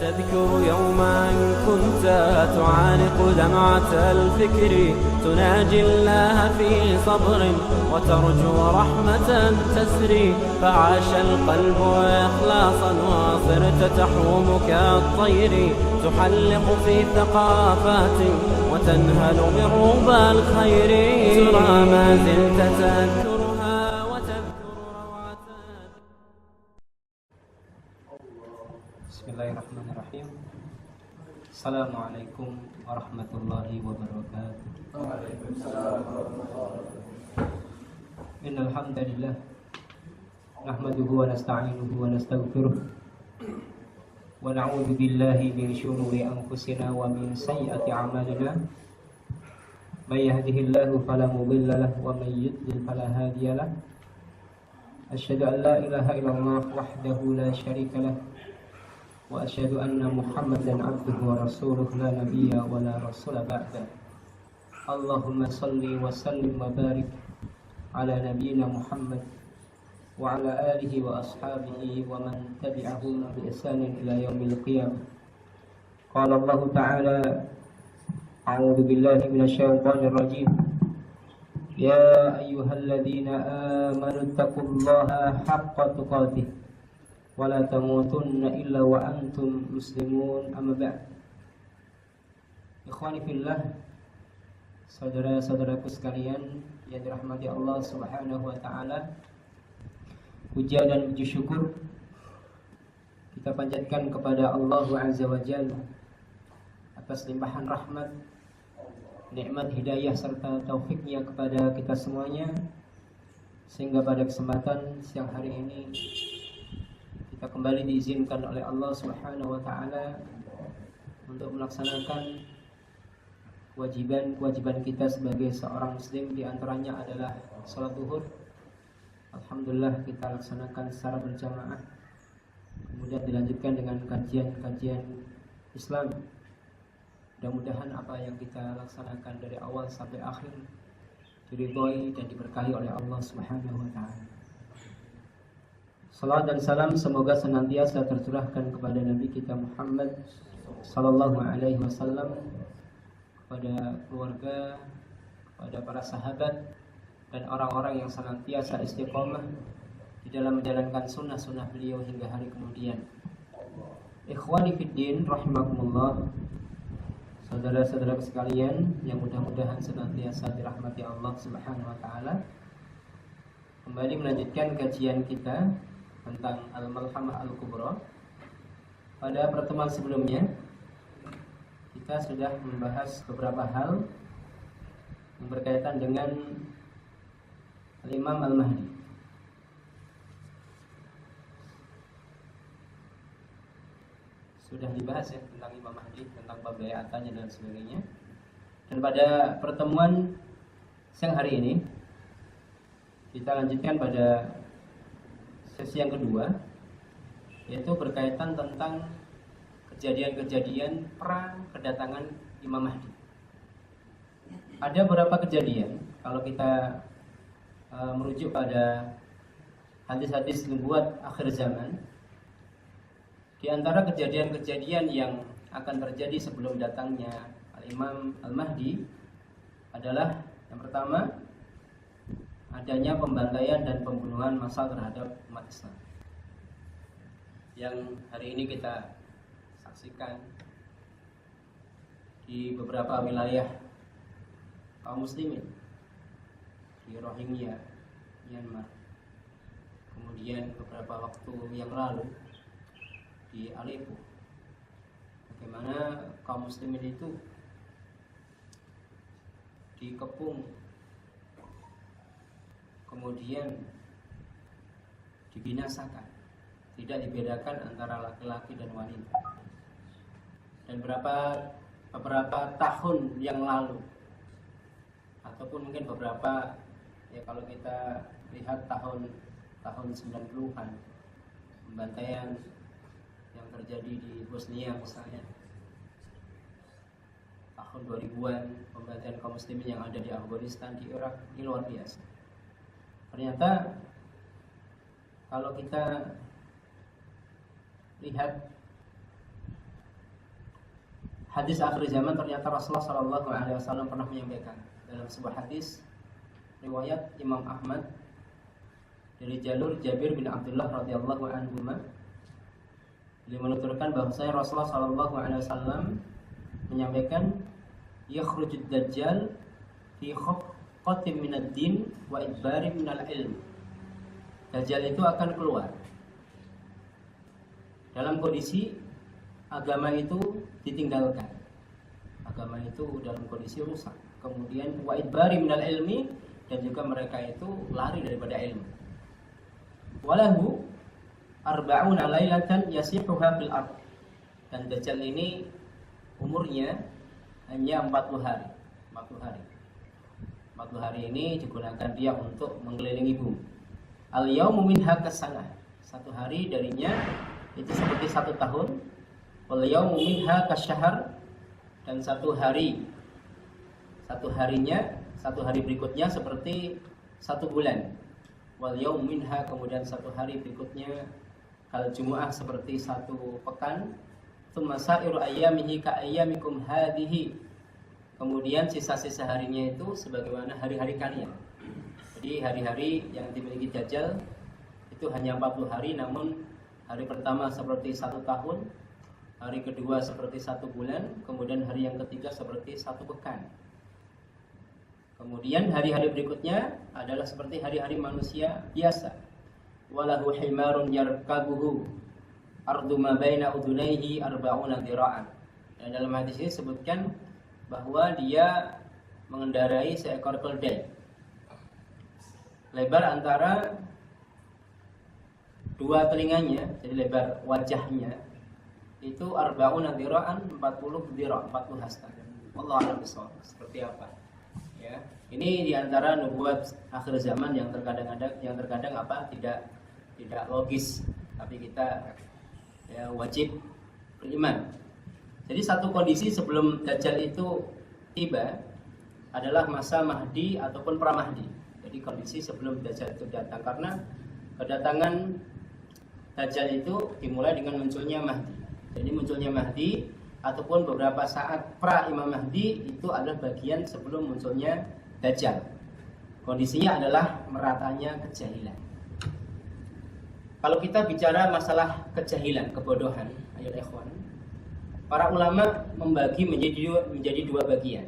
تذكر يوما كنت تعانق دمعة الفكر تناجي الله في صبر وترجو رحمة تسري فعاش القلب إخلاصا وصرت تحوم كالطير تحلق في ثقافات وتنهل من ربى الخير ترى ما زلت تذكرها وتذكر روعة. Bismillahirrahmanirrahim. Assalamualaikum warahmatullahi wabarakatuh. Innal hamdalillah nahmaduhu wa nasta'inuhu wa nastaghfiruh wa na'udzu billahi min shururi anfusina wa min sayyiati a'malina. May yahdihillahu fala mudilla lahu wa may yudlil fala hadiya lahu. Asyhadu an la ilaha illallah wahdahu la syarika lahu wa asyhadu anna Muhammadan abduhu wa rasuluh la nabiyya wa la rasula ba'da. Allahumma salli wa sallim wa barik ala nabiyyina Muhammad wa ala alihi wa ashabihi wa man tabi'ahum bi ihsanin ila yaumil qiyamah. Qala Allah ta'ala a'udzu billahi minasy syaithanir rajim. Ya ayyuhalladzina amanu taqullaha haqqa tuqatih wa la tamutunna illa wa antum muslimun. Amma ba'd. Ikhwani fillah, saudara-saudaraku sekalian yang dirahmati Allah Subhanahu wa taala, puja dan puji syukur kita panjatkan kepada Allah Azza wa Jalla atas limpahan rahmat, nikmat hidayah serta taufiknya kepada kita semuanya, sehingga pada kesempatan siang hari ini kita kembali diizinkan oleh Allah Subhanahu wa taala untuk melaksanakan kewajiban kita sebagai seorang muslim, di antaranya adalah salat zuhur. Alhamdulillah kita laksanakan secara berjamaah, kemudian dilanjutkan dengan kajian-kajian Islam. Mudah-mudahan apa yang kita laksanakan dari awal sampai akhir diridhoi dan diberkahi oleh Allah Subhanahu wa taala. Salam dan salam semoga senantiasa tercurahkan kepada Nabi kita Muhammad sallallahu alaihi wasallam, kepada keluarga, kepada para sahabat dan orang-orang yang senantiasa istiqomah di dalam menjalankan sunnah-sunnah beliau hingga hari kemudian. Ikhwani fiddin rahimakumullah, saudara-saudara sekalian yang mudah-mudahan senantiasa dirahmati Allah Subhanahu wa taala. Kembali melanjutkan kajian kita tentang Al-Malhamah Al-Kubra. Pada pertemuan sebelumnya kita sudah membahas beberapa hal yang berkaitan dengan Imam Al-Mahdi. Sudah dibahas ya tentang Imam Mahdi, tentang pembayatannya dan sebagainya. Dan pada pertemuan siang hari ini kita lanjutkan pada sesi yang kedua, yaitu berkaitan tentang kejadian-kejadian perang kedatangan Imam Mahdi. Ada beberapa kejadian kalau kita merujuk pada hadis-hadis nubuat akhir zaman. Di antara kejadian-kejadian yang akan terjadi sebelum datangnya Al-Imam Al-Mahdi adalah yang pertama, adanya pembantaian dan pembunuhan massal terhadap umat Islam, yang hari ini kita saksikan di beberapa wilayah kaum muslimin, di Rohingya, Myanmar, kemudian beberapa waktu yang lalu di Aleppo. Bagaimana kaum muslimin itu dikepung, kemudian dibinasakan, tidak dibedakan antara laki-laki dan wanita. Dan beberapa tahun yang lalu, ataupun mungkin beberapa, ya kalau kita lihat tahun 90-an, pembantaian yang terjadi di Bosnia misalnya, tahun 2000-an pembantaian kaum muslimin yang ada di Afghanistan, di Irak, ini luar biasa. Ternyata kalau kita lihat hadis akhir zaman ternyata Rasulullah Shallallahu Alaihi Wasallam pernah menyampaikan dalam sebuah hadis riwayat Imam Ahmad dari jalur Jabir bin Abdullah radhiyallahu anhu. Beliau menuturkan bahwasanya Rasulullah Shallallahu Alaihi Wasallam menyampaikan yakhrujud dajjal fi khafqatin minad din wa idbarin minal ilm. Dajjal itu akan keluar dalam kondisi agama itu ditinggalkan, agama itu dalam kondisi rusak, kemudian wa idbari minal ilmi, dan juga mereka itu lari daripada ilmu. Walahu arba'una lailatan yasihuha fil ard, dan Dajjal ini umurnya hanya 40 hari. 40 hari ini digunakan dia untuk mengelilingi bumi. Al yaumu minha kasanah, satu hari darinya itu seperti 1 tahun. Wal yaumu minha kasyahr, dan satu hari berikutnya seperti 1 bulan. Wal yaum minha, kemudian satu hari berikutnya kal jumu'ah, seperti 1 pekan. Tsumma sa'iru ayyamihi ka ayyamikum hadhihi, kemudian sisa-sisa harinya itu sebagaimana hari-hari kalian. Jadi hari-hari yang dimiliki Dajjal itu hanya 40 hari, namun hari pertama seperti 1 tahun, hari kedua seperti 1 bulan, kemudian hari yang ketiga seperti 1 pekan. Kemudian hari-hari berikutnya adalah seperti hari-hari manusia biasa. Walahu himarun yarkabuhu ardu ma baina udunaihi arba'una dhira'an. Dan dalam hadis ini disebutkan bahwa dia mengendarai seekor keledai. Lebar antara 2 telinganya, jadi lebar wajahnya itu arba'una dhira'an, 40 dhira', 40 hasta. Wallahu a'lam bishawab. Seperti apa? Ya, ini diantara nubuat akhir zaman yang terkadang tidak logis, tapi kita ya wajib beriman. Jadi satu kondisi sebelum Dajjal itu tiba adalah masa Mahdi ataupun pra-Mahdi. Jadi kondisi sebelum Dajjal itu datang, karena kedatangan Dajjal itu dimulai dengan munculnya Mahdi. Jadi munculnya Mahdi ataupun beberapa saat pra-Imam Mahdi itu adalah bagian sebelum munculnya Dajjal. Kondisinya adalah meratanya kejahilan. Kalau kita bicara masalah kejahilan, kebodohan, ayo ikhwan, para ulama membagi menjadi 2 bagian.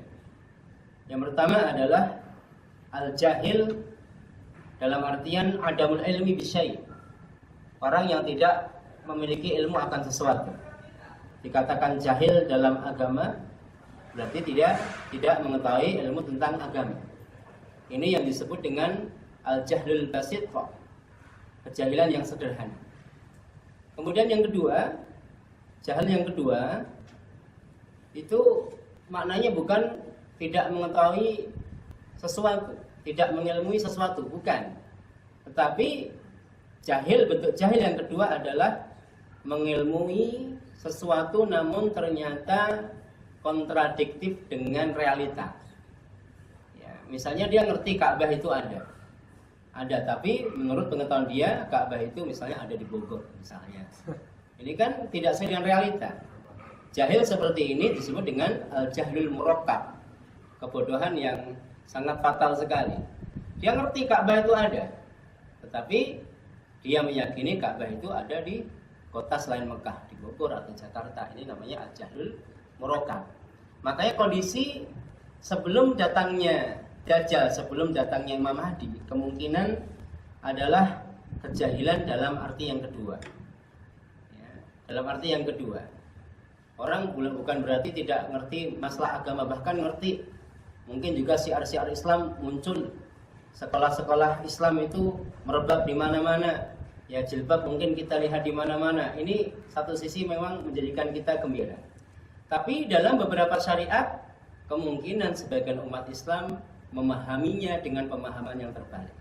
Yang pertama adalah al-jahil, dalam artian adamul ilmi bisyai', orang yang tidak memiliki ilmu akan sesuatu. Dikatakan jahil dalam agama berarti tidak mengetahui ilmu tentang agama. Ini yang disebut dengan al-jahlul basit, kejahilan yang sederhana. Kemudian yang kedua, jahil yang kedua itu maknanya bukan tidak mengetahui sesuatu, tidak mengilmui sesuatu, bukan. Tetapi bentuk jahil yang kedua adalah mengilmui sesuatu namun ternyata kontradiktif dengan realita. Ya, misalnya dia ngerti Ka'bah itu ada, tapi menurut pengetahuan dia Ka'bah itu misalnya ada di Bogor misalnya. Ini kan tidak sesuai dengan realita. Jahil seperti ini disebut dengan al-jahlul murakkab, kebodohan yang sangat fatal sekali. Dia ngerti Ka'bah itu ada, tetapi dia meyakini Ka'bah itu ada di kota selain Mekah, di Bogor atau Jakarta. Ini namanya al-jahlul murakkab. Makanya kondisi sebelum datangnya Dajjal, sebelum datangnya Imam Mahdi, kemungkinan adalah kejahilan dalam arti yang kedua. Ya, dalam arti yang kedua, orang bukan berarti tidak ngerti masalah agama, bahkan ngerti. Mungkin juga syiar-syiar Islam muncul, sekolah-sekolah Islam itu merebak di mana-mana. Ya, jilbab mungkin kita lihat di mana-mana. Ini satu sisi memang menjadikan kita gembira. Tapi dalam beberapa syariat, kemungkinan sebagian umat Islam memahaminya dengan pemahaman yang terbalik.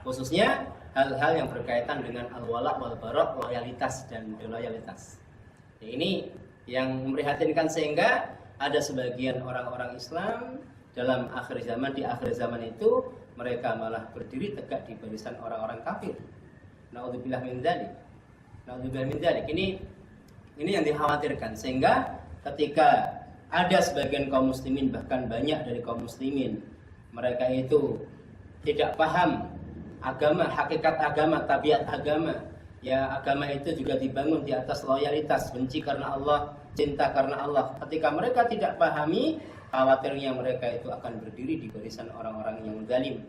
Khususnya hal-hal yang berkaitan dengan al-wala' wal-bara', loyalitas dan deloyalitas. Ya, ini yang memprihatinkan, sehingga ada sebagian orang-orang Islam dalam akhir zaman, di akhir zaman itu mereka malah berdiri tegak di barisan orang-orang kafir. Naudzubillah min dzalik. Naudzubillah min dzalik. Ini yang dikhawatirkan, sehingga ketika ada sebagian kaum muslimin, bahkan banyak dari kaum muslimin, mereka itu tidak paham agama, hakikat agama, tabiat agama. Ya, agama itu juga dibangun di atas loyalitas, benci karena Allah, cinta karena Allah. Ketika mereka tidak pahami, khawatirnya mereka itu akan berdiri di barisan orang-orang yang zalim.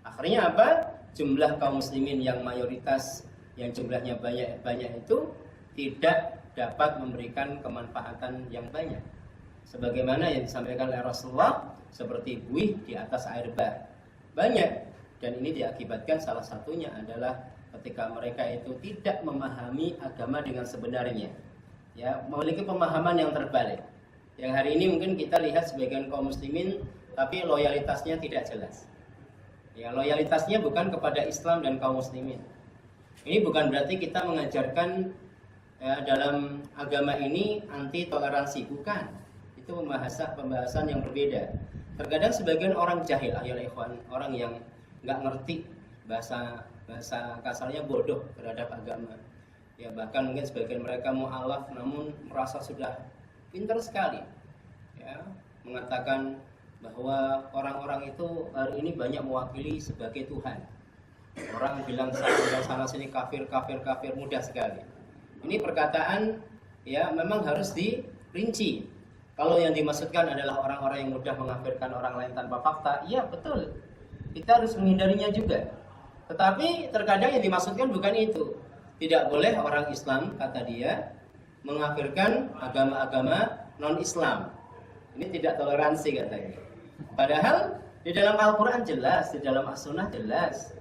Akhirnya apa? Jumlah kaum muslimin yang mayoritas, yang jumlahnya banyak itu tidak dapat memberikan kemanfaatan yang banyak. Sebagaimana yang disampaikan oleh Rasulullah, seperti buih di atas air bah. Banyak, dan ini diakibatkan salah satunya adalah ketika mereka itu tidak memahami agama dengan sebenarnya, ya, memiliki pemahaman yang terbalik. Yang hari ini mungkin kita lihat sebagian kaum muslimin, tapi loyalitasnya tidak jelas. Ya, loyalitasnya bukan kepada Islam dan kaum muslimin. Ini bukan berarti kita mengajarkan dalam agama ini anti toleransi, bukan. Itu pembahasan yang berbeda. Terkadang sebagian orang jahil, ayolah ikhwan, orang yang nggak ngerti bahasa kasarnya bodoh terhadap agama. Ya, bahkan mungkin sebagian mereka mu'alaf namun merasa sudah pintar sekali. Ya, mengatakan bahwa orang-orang itu hari ini banyak mewakili sebagai Tuhan. Orang bilang sana sini kafir mudah sekali. Ini perkataan ya memang harus dirinci. Kalau yang dimaksudkan adalah orang-orang yang mudah mengkafirkan orang lain tanpa fakta, iya betul. Kita harus menghindarinya juga. Tetapi terkadang yang dimaksudkan bukan itu. Tidak boleh orang Islam, kata dia, mengkafirkan agama-agama non-Islam. Ini tidak toleransi katanya. Padahal di dalam Al-Quran jelas, di dalam As-Sunnah jelas,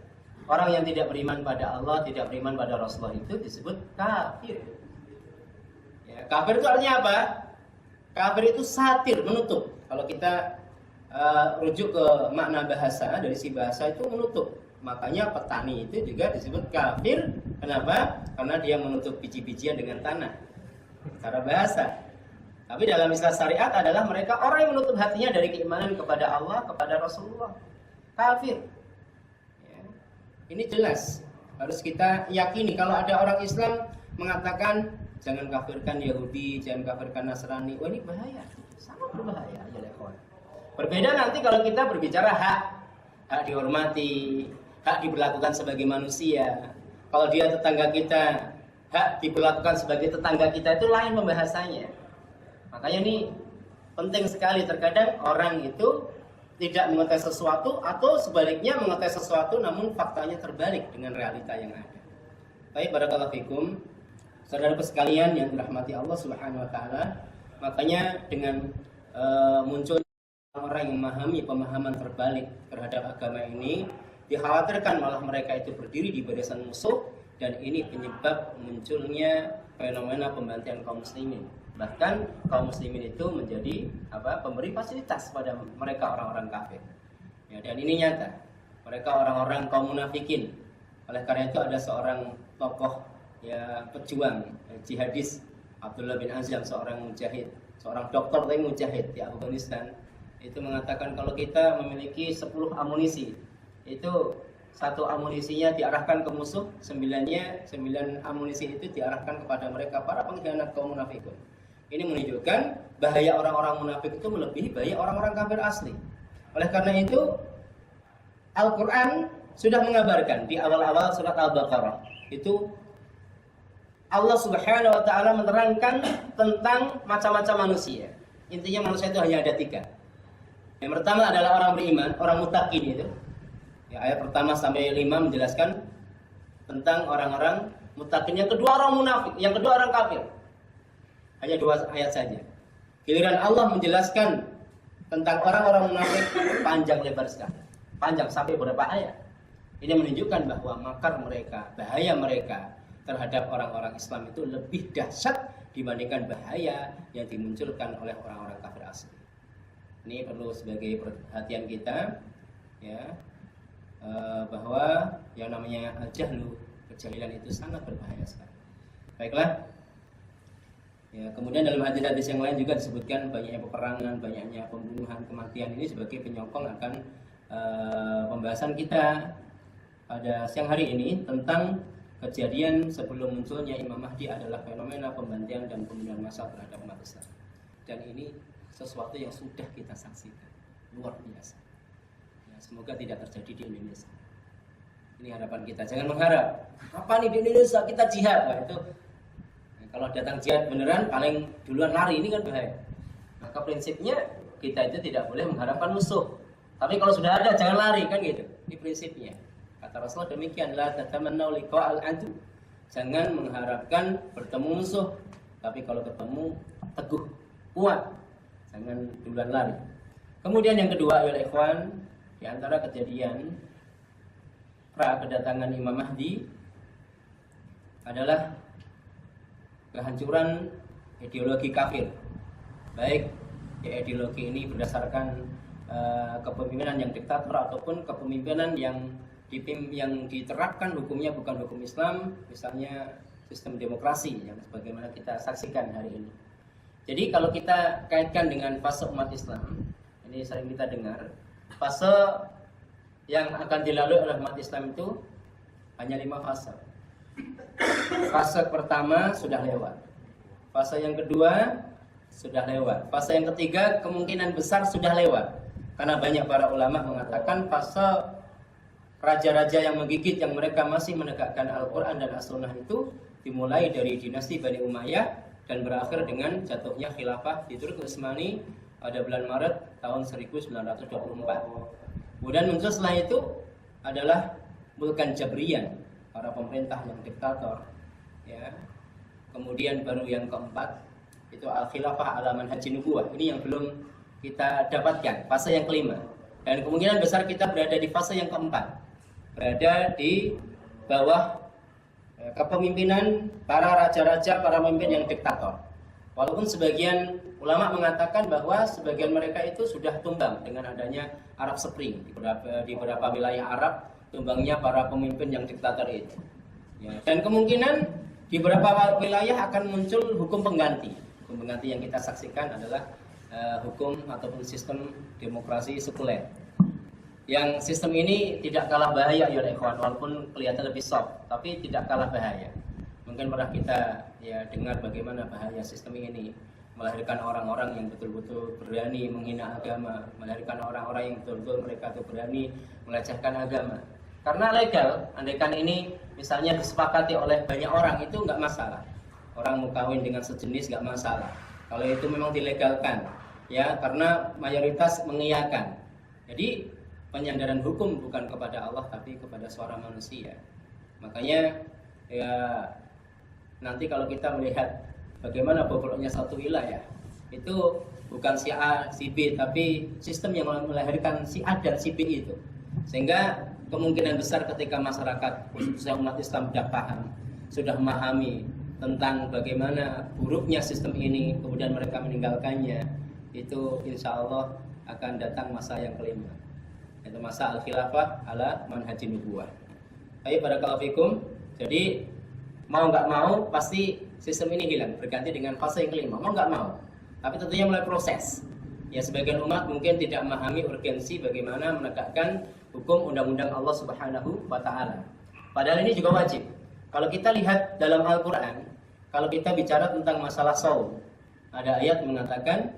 orang yang tidak beriman pada Allah, tidak beriman pada Rasulullah itu disebut kafir. Ya, kafir itu artinya apa? Kafir itu satir, menutup. Kalau kita rujuk ke makna bahasa, dari si bahasa itu menutup. Makanya petani itu juga disebut kafir. Kenapa? Karena dia menutup biji-bijian dengan tanah. Secara bahasa. Tapi dalam istilah syariat adalah mereka orang yang menutup hatinya dari keimanan kepada Allah, kepada Rasulullah. Kafir. Ya. Ini jelas. Harus kita yakini. Kalau ada orang Islam mengatakan jangan kafirkan Yahudi, jangan kafirkan Nasrani. Wah, ini bahaya. Sangat berbahaya. Berbeda nanti kalau kita berbicara hak dihormati, hak diberlakukan sebagai manusia. Kalau dia tetangga kita, hak diberlakukan sebagai tetangga kita, itu lain pembahasannya. Makanya ini penting sekali. Terkadang orang itu tidak mengetahui sesuatu atau sebaliknya mengetahui sesuatu namun faktanya terbalik dengan realita yang ada. Baik, barakallahu fikum. Saudara sekalian yang dirahmati Allah Subhanahu wa taala, makanya dengan muncul orang yang memahami pemahaman terbalik terhadap agama ini, dikhawatirkan malah mereka itu berdiri di barisan musuh, dan ini penyebab munculnya fenomena pembantaian kaum muslimin. Bahkan kaum muslimin itu menjadi pemberi fasilitas pada mereka orang-orang kafir. Ya, dan ini nyata. Mereka orang-orang kaum munafikin. Oleh karena itu ada seorang tokoh ya pejuang jihadis, Abdullah bin Azam, seorang mujahid, seorang dokter tapi mujahid di Afghanistan. Itu mengatakan kalau kita memiliki 10 amunisi, itu satu amunisinya diarahkan ke musuh, 9 amunisi itu diarahkan kepada mereka para pengkhianat kaum munafikun. Ini menunjukkan bahaya orang-orang munafik itu melebihi bahaya orang-orang kafir asli. Oleh karena itu Al-Quran sudah mengabarkan di awal-awal surat Al-Baqarah itu Allah Subhanahu wa ta'ala menerangkan tentang macam-macam manusia. Intinya manusia itu hanya ada 3. Yang pertama adalah orang beriman, orang muttaqin itu. Ya, ayat pertama sampai 5 menjelaskan tentang orang-orang muttaqin. Yang kedua orang munafik, yang kedua orang kafir. Hanya 2 ayat saja. Giliran Allah menjelaskan tentang orang-orang munafik panjang lebar sekali. Panjang sampai beberapa ayat. Ini menunjukkan bahwa makar mereka, bahaya mereka terhadap orang-orang Islam itu lebih dahsyat dibandingkan bahaya yang dimunculkan oleh orang-orang kafir asli. Ini perlu sebagai perhatian kita, ya, bahwa yang namanya al-jahlu, kejahilan itu sangat berbahaya sekali. Baiklah. Ya, kemudian dalam hadis-hadis yang lain juga disebutkan banyaknya peperangan, banyaknya pembunuhan, kematian ini sebagai penyokong akan pembahasan kita pada siang hari ini tentang kejadian sebelum munculnya Imam Mahdi adalah fenomena pembantaian dan pembunuhan massal terhadap umat Islam. Dan ini sesuatu yang sudah kita saksikan. Luar biasa. Ya, semoga tidak terjadi di Indonesia. Ini harapan kita. Jangan mengharap, kapan nih di Indonesia kita jihad? Nah, itu kalau datang jihad beneran paling duluan lari, ini kan bahaya. Maka prinsipnya kita itu tidak boleh mengharapkan musuh. Tapi kalau sudah ada jangan lari, kan gitu. Ini prinsipnya. Kata Rasulullah demikian, la tatamannau liqa'al adu. Jangan mengharapkan bertemu musuh. Tapi kalau ketemu teguh, kuat. Jangan duluan lari. Kemudian yang kedua ya ikhwan, di antara kejadian pra kedatangan Imam Mahdi adalah kehancuran ideologi kafir. Baik ya, ideologi ini berdasarkan kepemimpinan yang diktator ataupun kepemimpinan yang diterapkan hukumnya bukan hukum Islam, misalnya sistem demokrasi yang sebagaimana kita saksikan hari ini. Jadi kalau kita kaitkan dengan fase umat Islam, ini sering kita dengar, fase yang akan dilalui oleh umat Islam itu hanya 5 fase. Fase pertama sudah lewat, fase yang kedua sudah lewat, fase yang ketiga kemungkinan besar sudah lewat. Karena banyak para ulama mengatakan fase raja-raja yang menggigit yang mereka masih menegakkan Al-Quran dan As-Sunnah itu dimulai dari dinasti Bani Umayyah dan berakhir dengan jatuhnya khilafah di Turki Utsmani pada bulan Maret tahun 1924. Kemudian muncul setelah itu adalah Mulkan Jabriyan, para pemerintah yang diktator. Ya. Kemudian baru yang keempat itu Al-Khilafah ala Manhajin Nubuwah. Ini yang belum kita dapatkan, fase yang kelima. Dan kemungkinan besar kita berada di fase yang keempat, berada di bawah kepemimpinan para raja-raja, para pemimpin yang diktator. Walaupun sebagian ulama mengatakan bahwa sebagian mereka itu sudah tumbang dengan adanya Arab Spring di beberapa wilayah Arab, tumbangnya para pemimpin yang diktator itu. Ya. Dan kemungkinan di beberapa wilayah akan muncul hukum pengganti. Hukum pengganti yang kita saksikan adalah hukum ataupun sistem demokrasi sekuler. Yang sistem ini tidak kalah bahaya ya ikhwan, walaupun kelihatan lebih soft, tapi tidak kalah bahaya. Mungkin pernah kita ya dengar bagaimana bahaya sistem ini, melahirkan orang-orang yang betul-betul berani menghina agama, melahirkan orang-orang yang betul-betul mereka itu berani melecehkan agama. Karena legal, andaikan ini misalnya disepakati oleh banyak orang itu nggak masalah. Orang mau kawin dengan sejenis nggak masalah. Kalau itu memang dilegalkan, ya karena mayoritas mengiyakan. Jadi penyandaran hukum bukan kepada Allah tapi kepada seorang manusia. Makanya ya nanti kalau kita melihat bagaimana bobroknya satu wilayah, itu bukan si A, si B, tapi sistem yang melahirkan si A dan si B itu. Sehingga kemungkinan besar ketika masyarakat khususnya umat Islam sudah paham, sudah memahami tentang bagaimana buruknya sistem ini, kemudian mereka meninggalkannya, itu insya Allah akan datang masa yang kelima, yaitu masa Al-Khilafah ala Manhajin Nubuwah. Baik, barakallahu fikum. Jadi mau nggak mau pasti sistem ini hilang, berganti dengan fase yang kelima. Mau nggak mau, tapi tentunya mulai proses. Ya sebagian umat mungkin tidak memahami urgensi bagaimana menegakkan hukum undang-undang Allah Subhanahu wa Ta'ala. Padahal ini juga wajib. Kalau kita lihat dalam Al-Quran, kalau kita bicara tentang masalah shaum, ada ayat mengatakan,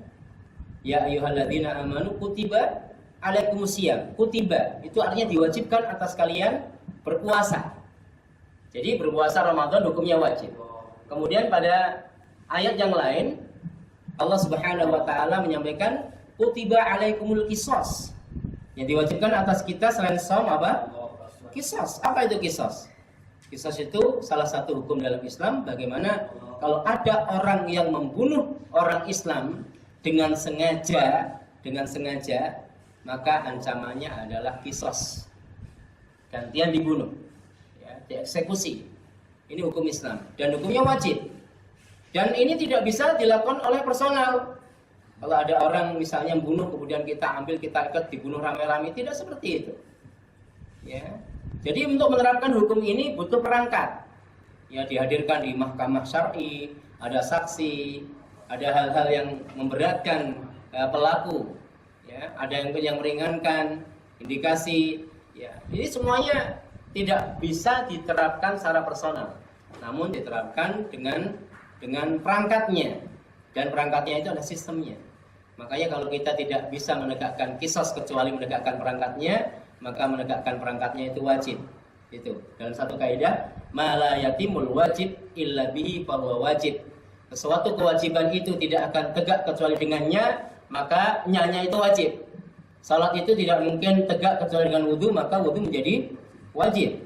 ya ayyuhalladzina amanu kutiba alaikumusiyam. Kutiba itu artinya diwajibkan atas kalian berpuasa. Jadi berpuasa Ramadan hukumnya wajib. Kemudian pada ayat yang lain Allah Subhanahu wa Ta'ala menyampaikan kutiba alaikumul qisas. Yang diwajibkan atas kita selain shaum apa? Qisas. Apa itu qisas? Qisas itu salah satu hukum dalam Islam, bagaimana kalau ada orang yang membunuh orang Islam dengan sengaja, maka ancamannya adalah qisas. Gantian dibunuh, ya, dieksekusi. Ini hukum Islam dan hukumnya wajib. Dan ini tidak bisa dilakukan oleh personal. Kalau ada orang misalnya membunuh kemudian kita ambil, kita ikat, dibunuh rame-rame, tidak seperti itu. Ya. Jadi untuk menerapkan hukum ini butuh perangkat. Ya dihadirkan di mahkamah syar'i, ada saksi, ada hal-hal yang memberatkan pelaku. Ya, ada yang meringankan, indikasi. Ya, ini semuanya tidak bisa diterapkan secara personal, namun diterapkan dengan perangkatnya, dan perangkatnya itu adalah sistemnya. Makanya kalau kita tidak bisa menegakkan qisas kecuali menegakkan perangkatnya, maka menegakkan perangkatnya itu wajib. Itu dalam satu kaidah, ma la yatimul wajib illa bihi fahuwa wajib. Sesuatu kewajiban itu tidak akan tegak kecuali dengannya, maka nyanya itu wajib. Salat itu tidak mungkin tegak kecuali dengan wudu, maka wudu menjadi wajib.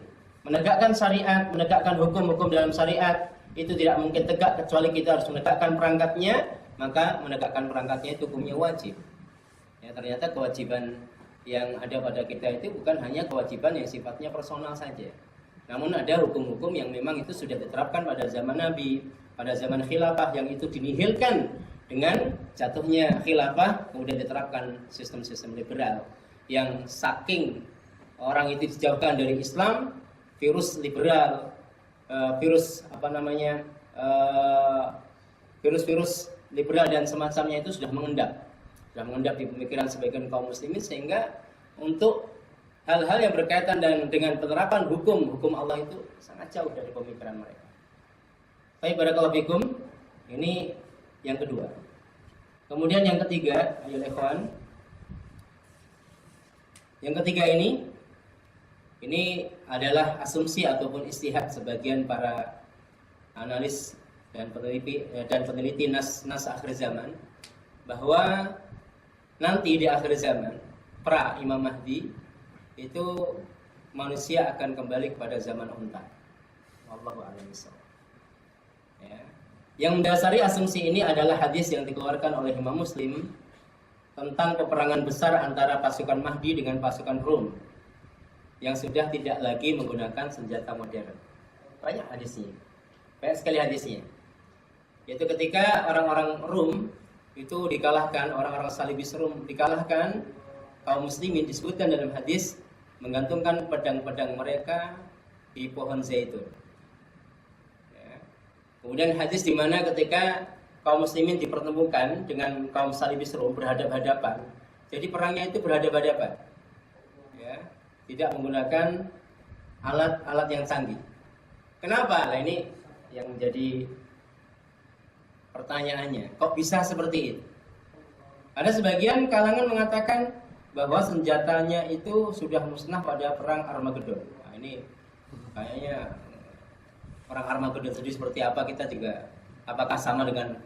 Menegakkan syariat, menegakkan hukum-hukum dalam syariat itu tidak mungkin tegak kecuali kita harus menegakkan perangkatnya, maka menegakkan perangkatnya itu hukumnya wajib. Ya, ternyata kewajiban yang ada pada kita itu bukan hanya kewajiban yang sifatnya personal saja. Namun ada hukum-hukum yang memang itu sudah diterapkan pada zaman Nabi, pada zaman khilafah, yang itu dinihilkan dengan jatuhnya khilafah, kemudian diterapkan sistem-sistem liberal yang saking orang itu dijauhkan dari Islam, virus liberal, virus liberal dan semacamnya itu sudah mengendap di pemikiran sebagian kaum muslimin, sehingga untuk hal-hal yang berkaitan dengan penerapan hukum Allah itu sangat jauh dari pemikiran mereka. Baik, barakallahu fikum. Ini yang kedua. Kemudian yang ketiga, ayo ikhwan. Yang ketiga ini adalah asumsi ataupun istihad sebagian para analis dan peneliti nas akhir zaman, bahwa nanti di akhir zaman pra Imam Mahdi itu manusia akan kembali kepada zaman unta. Wallahu a'lam bishawab. Ya. Yang mendasari asumsi ini adalah hadis yang dikeluarkan oleh Imam Muslim tentang peperangan besar antara pasukan Mahdi dengan pasukan Rum yang sudah tidak lagi menggunakan senjata modern. Banyak hadisnya, banyak sekali hadisnya. Yaitu ketika orang-orang Rum itu dikalahkan, orang-orang Salibis Rum dikalahkan, kaum muslimin disebutkan dalam hadis menggantungkan pedang-pedang mereka di pohon zaitun. Kemudian hadis di mana ketika kaum muslimin dipertemukan dengan kaum Salibis Rum berhadap-hadapan. Jadi perangnya itu berhadap-hadapan. Ya, tidak menggunakan alat-alat yang canggih. Kenapa? Nah, ini yang menjadi pertanyaannya. Kok bisa seperti itu? Ada sebagian kalangan mengatakan bahwa senjatanya itu sudah musnah pada perang Armageddon. Nah, ini kayaknya perang Armageddon sendiri seperti apa, kita juga apakah sama dengan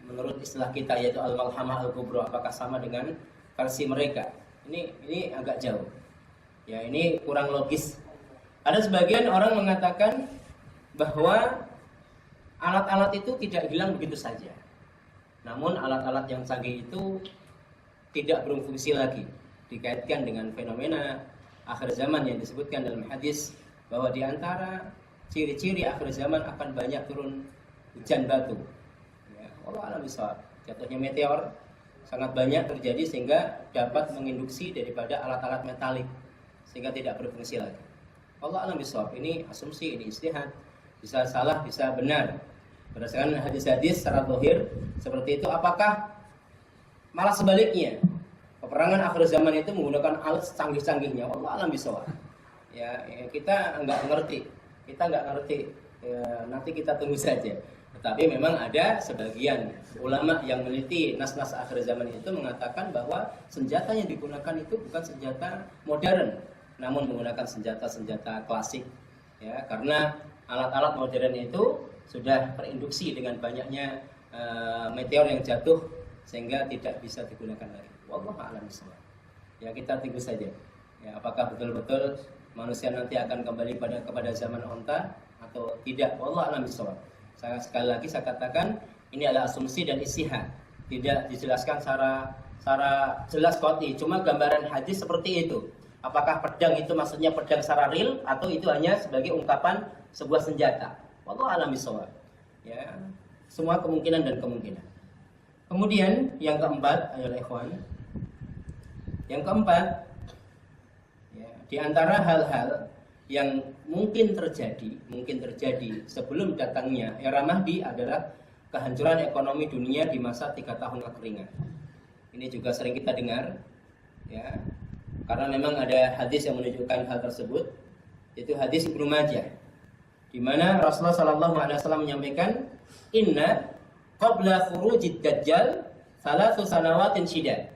menurut istilah kita yaitu al-malhamah al-kubra, apakah sama dengan versi mereka? Ini agak jauh. Ya, ini kurang logis. Ada sebagian orang mengatakan bahwa alat-alat itu tidak hilang begitu saja. Namun alat-alat yang canggih itu tidak berfungsi lagi, dikaitkan dengan fenomena akhir zaman yang disebutkan dalam hadis, bahwa di antara ciri-ciri akhir zaman akan banyak turun hujan batu. Ya, Allah alam bishawab. Jatuhnya meteor sangat banyak terjadi sehingga dapat menginduksi daripada alat-alat metalik sehingga tidak berfungsi lagi. Allah alam bishawab. Ini asumsi, ini istihad. Bisa salah, bisa benar. Berdasarkan hadis-hadis secara zahir seperti itu. Apakah malah sebaliknya? Peperangan akhir zaman itu menggunakan alat canggih-canggihnya. Allah alam bishawab. Ya, kita nggak ngerti, ya, nanti kita tunggu saja. Tetapi memang ada sebagian ulama yang meneliti nas-nas akhir zaman itu mengatakan bahwa senjata yang digunakan itu bukan senjata modern, namun menggunakan senjata-senjata klasik. Ya, karena alat-alat modern itu sudah terinduksi dengan banyaknya meteor yang jatuh sehingga tidak bisa digunakan lagi. Wallahu a'lam bishawab. Ya, kita tunggu saja. Ya, apakah betul-betul manusia nanti akan kembali kepada zaman onta atau tidak? Wallahu a'lam bishawab. Sekali lagi saya katakan ini adalah asumsi dan istihad, tidak dijelaskan secara jelas qat'i, cuma gambaran hadis seperti itu. Apakah pedang itu maksudnya pedang secara real atau itu hanya sebagai ungkapan sebuah senjata? Wallahu a'lam bishawab. Ya, semua kemungkinan dan kemungkinan. Kemudian yang keempat, ayo ikhwan. Yang keempat, di antara hal-hal yang mungkin terjadi sebelum datangnya era Mahdi adalah kehancuran ekonomi dunia di masa 3 tahun kekeringan. Ini juga sering kita dengar, ya, karena memang ada hadis yang menunjukkan hal tersebut, yaitu hadis Ibnu Majah, di mana Rasulullah SAW menyampaikan, inna qabla khurujid dajjal Thalathu sanawatin syidad.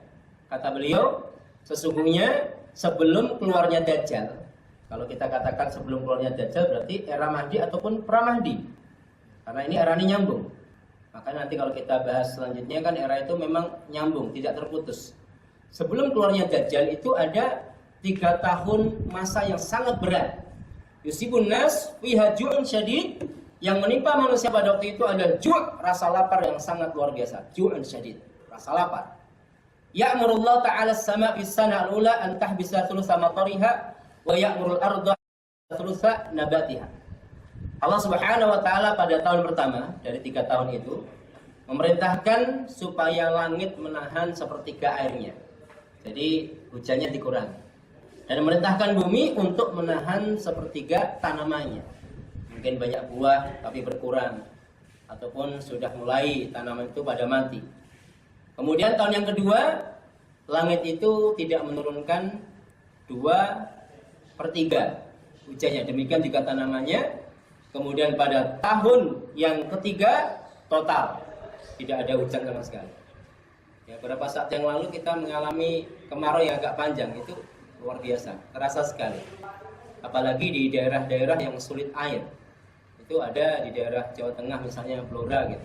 Kata beliau, sesungguhnya sebelum keluarnya Dajjal, kalau kita katakan sebelum keluarnya Dajjal berarti era Mahdi ataupun pra-Mahdi. Karena ini era ini nyambung. Maka nanti kalau kita bahas selanjutnya kan era itu memang nyambung, tidak terputus. Sebelum keluarnya Dajjal itu ada 3 tahun masa yang sangat berat. Yusibun nas fiha ju'un syadid. Yang menimpa manusia pada waktu itu adalah ju', rasa lapar yang sangat luar biasa. Ju'un syadid, rasa lapar. Ya'murullah ta'ala as-sama' fis sana al-ula an tahbisa thulutsa matariha wa ya'murul arda thulutsa nabatiha. Allah Subhanahu wa taala pada tahun pertama dari 3 tahun itu memerintahkan supaya langit menahan sepertiga airnya. Jadi hujannya dikurangi. Dan memerintahkan bumi untuk menahan sepertiga tanamannya. Mungkin banyak buah tapi berkurang, ataupun sudah mulai tanaman itu pada mati. Kemudian tahun yang kedua, langit itu tidak menurunkan 2/3 hujannya. Demikian juga tanamannya. Kemudian pada tahun yang ketiga, total tidak ada hujan sama sekali. Ya, beberapa saat yang lalu kita mengalami kemarau yang agak panjang, itu luar biasa, terasa sekali. Apalagi di daerah-daerah yang sulit air. Itu ada di daerah Jawa Tengah misalnya Blora gitu.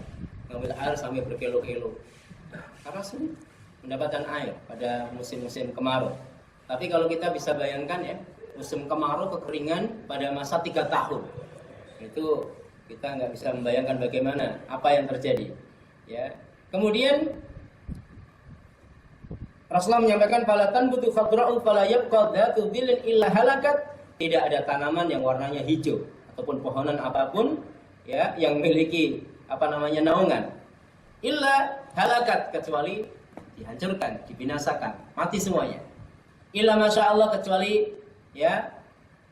Ngambil air sampai berkilo-kilo. Karena sulit mendapatkan air pada musim-musim kemarau. Tapi kalau kita bisa bayangkan ya, musim kemarau kekeringan pada masa 3 tahun. Itu kita nggak bisa membayangkan bagaimana apa yang terjadi. Ya. Kemudian Rasulullah menyampaikan falatan butuh fadra'u fala yabqa dzatu dhillin illa halakat. Tidak ada tanaman yang warnanya hijau ataupun pohonan apapun ya yang memiliki naungan illa halakat, kecuali dihancurkan, dibinasakan, mati semuanya. Illa masya Allah, kecuali ya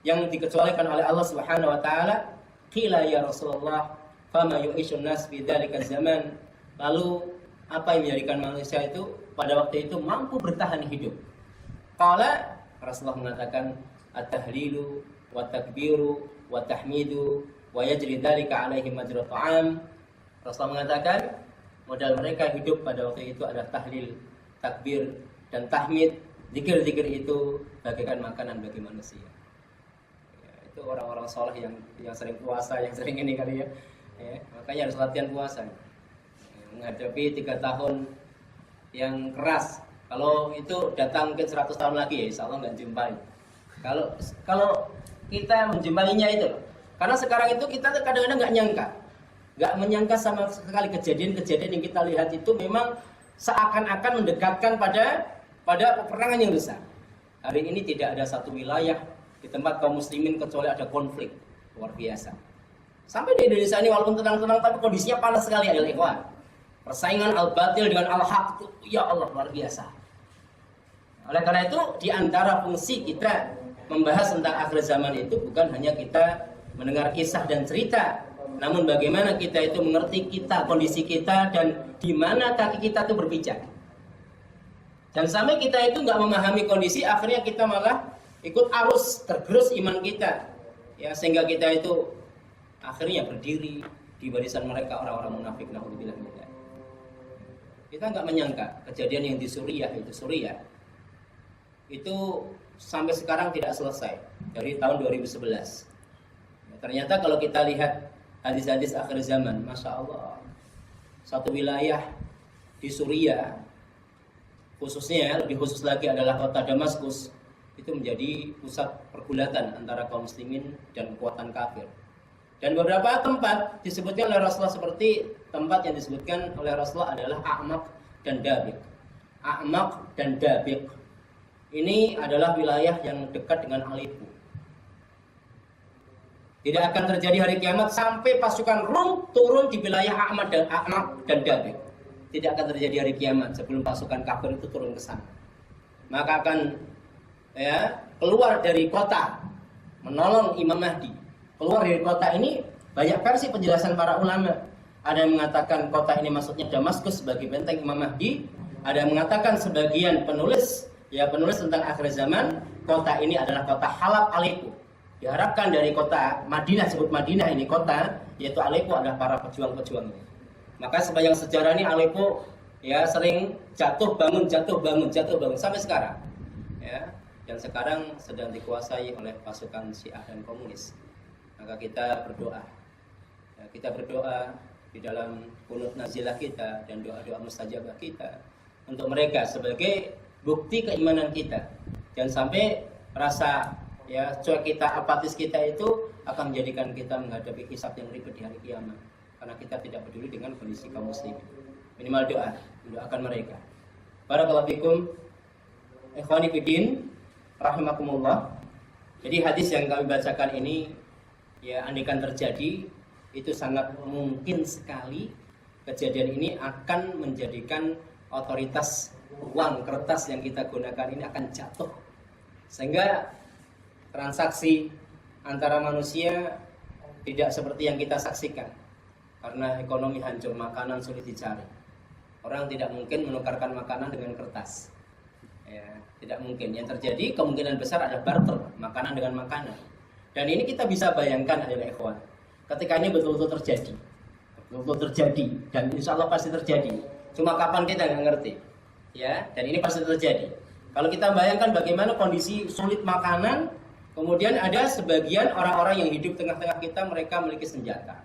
yang dikecualikan oleh Allah Subhanahu wa taala. Qila ya Rasulullah fama yu'ishun nas fi dzalika zaman. Lalu apa yang menjadikan manusia itu pada waktu itu mampu bertahan hidup? Qala, Rasulullah mengatakan at-tahlilu wa takbiru wa tahmidu wa yajri dzalika alaihi majra ta'am. Rasulullah mengatakan modal mereka hidup pada waktu itu adalah tahlil, takbir dan tahmid. Zikir-zikir itu bagaikan makanan bagi manusia. Ya, itu orang-orang soleh yang sering puasa, yang sering ini kali ya. Makanya harus latihan puasa. Menghadapi 3 tahun yang keras. Kalau itu datang mungkin 100 tahun lagi ya insya Allah nggak jumpai. Kalau kita menjumpainya itu, karena sekarang itu kita kadang-kadang nggak menyangka sama sekali kejadian-kejadian yang kita lihat itu memang seakan-akan mendekatkan pada peperangan yang besar. Hari ini tidak ada satu wilayah di tempat kaum muslimin kecuali ada konflik luar biasa. Sampai di Indonesia ini walaupun tenang-tenang tapi kondisinya panas sekali ya ikhwan. Persaingan al-batil dengan al-haq itu ya Allah luar biasa. Oleh karena itu di antara fungsi kita membahas tentang akhir zaman itu bukan hanya kita mendengar kisah dan cerita, namun bagaimana kita itu mengerti kondisi kita dan di mana kaki kita itu berpijak. Dan sampai kita itu nggak memahami kondisi, akhirnya kita malah ikut arus, tergerus iman kita, ya sehingga kita itu akhirnya berdiri di barisan mereka orang-orang munafik. Naudzubillah. Kita nggak menyangka kejadian yang di Suriah itu sampai sekarang tidak selesai dari tahun 2011. Ternyata kalau kita lihat hadis-hadis akhir zaman, masya Allah, satu wilayah di Suriah, khususnya lebih khusus lagi adalah kota Damaskus, itu menjadi pusat pergulatan antara kaum muslimin dan kekuatan kafir. Dan beberapa tempat disebutkan oleh Rasulullah seperti tempat yang disebutkan oleh Rasulullah adalah A'maq dan Dabiq. A'maq dan Dabiq ini adalah wilayah yang dekat dengan Aleppo. Tidak akan terjadi hari kiamat sampai pasukan Rum turun di wilayah A'maq dan Dabiq. Tidak akan terjadi hari kiamat sebelum pasukan kafir itu turun ke sana. Maka akan keluar dari kota menolong Imam Mahdi. Keluar dari kota ini banyak versi penjelasan para ulama. Ada yang mengatakan kota ini maksudnya Damaskus sebagai benteng Imam Mahdi. Ada yang mengatakan sebagian penulis tentang akhir zaman, kota ini adalah kota Halab Aleppo. Diharapkan dari kota Madinah, sebut Madinah ini kota, yaitu Aleppo adalah para pejuang-pejuang. Maka sepanjang sejarah ini Aleppo ya sering jatuh bangun sampai sekarang. Ya, dan sekarang sedang dikuasai oleh pasukan Syiah dan komunis. Maka kita berdoa. Ya, kita berdoa di dalam qunut nazilah kita dan doa-doa mustajabah kita untuk mereka sebagai bukti keimanan kita. Jangan sampai rasa ya cuek kita, apatis kita itu akan menjadikan kita menghadapi hisab yang ribet di hari kiamat. Karena kita tidak peduli dengan kondisi kaum muslimin. Minimal doa, mendoakan mereka. Barakallahu fikum, ikhwani fiddin, rahimakumullah. Jadi hadis yang kami bacakan ini, ya andaikan terjadi, itu sangat mungkin sekali kejadian ini akan menjadikan otoritas uang kertas yang kita gunakan ini akan jatuh. Sehingga transaksi antara manusia tidak seperti yang kita saksikan. Karena ekonomi hancur, makanan sulit dicari. Orang tidak mungkin menukarkan makanan dengan kertas. Ya, tidak mungkin. Yang terjadi kemungkinan besar ada barter makanan dengan makanan. Dan ini kita bisa bayangkan adalah ikhwan. Ketika ini betul-betul terjadi, dan insya Allah pasti terjadi. Cuma kapan kita nggak ngerti. Ya, dan ini pasti terjadi. Kalau kita bayangkan bagaimana kondisi sulit makanan, kemudian ada sebagian orang-orang yang hidup tengah-tengah kita, mereka memiliki senjata.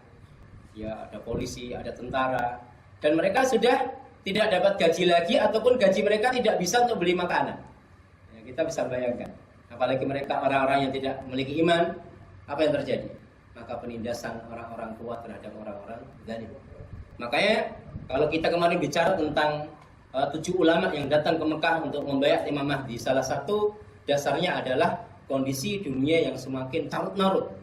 Ya, ada polisi, ada tentara, dan mereka sudah tidak dapat gaji lagi ataupun gaji mereka tidak bisa untuk beli makanan. Ya, kita bisa bayangkan. Apalagi mereka orang-orang yang tidak memiliki iman, apa yang terjadi? Maka penindasan orang-orang kuat terhadap orang-orang zalim. Makanya kalau kita kemarin bicara tentang 7 ulama yang datang ke Mekah untuk membayar Imam Mahdi, salah satu dasarnya adalah kondisi dunia yang semakin carut-marut.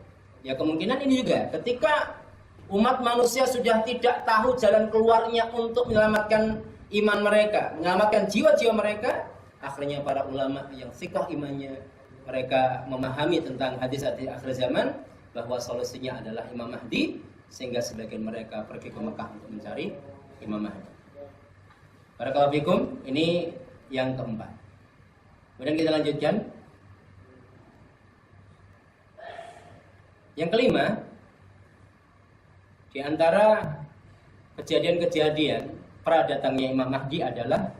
Ya kemungkinan ini juga ketika umat manusia sudah tidak tahu jalan keluarnya untuk menyelamatkan iman mereka, menyelamatkan jiwa-jiwa mereka, akhirnya para ulama yang thiqah imannya, mereka memahami tentang hadis-hadis akhir zaman bahwa solusinya adalah Imam Mahdi, sehingga sebagian mereka pergi ke Mekah untuk mencari Imam Mahdi. Barakallahu fikum, ini yang keempat. Kemudian kita lanjutkan. Yang kelima, di antara kejadian-kejadian pradatangnya Imam Mahdi adalah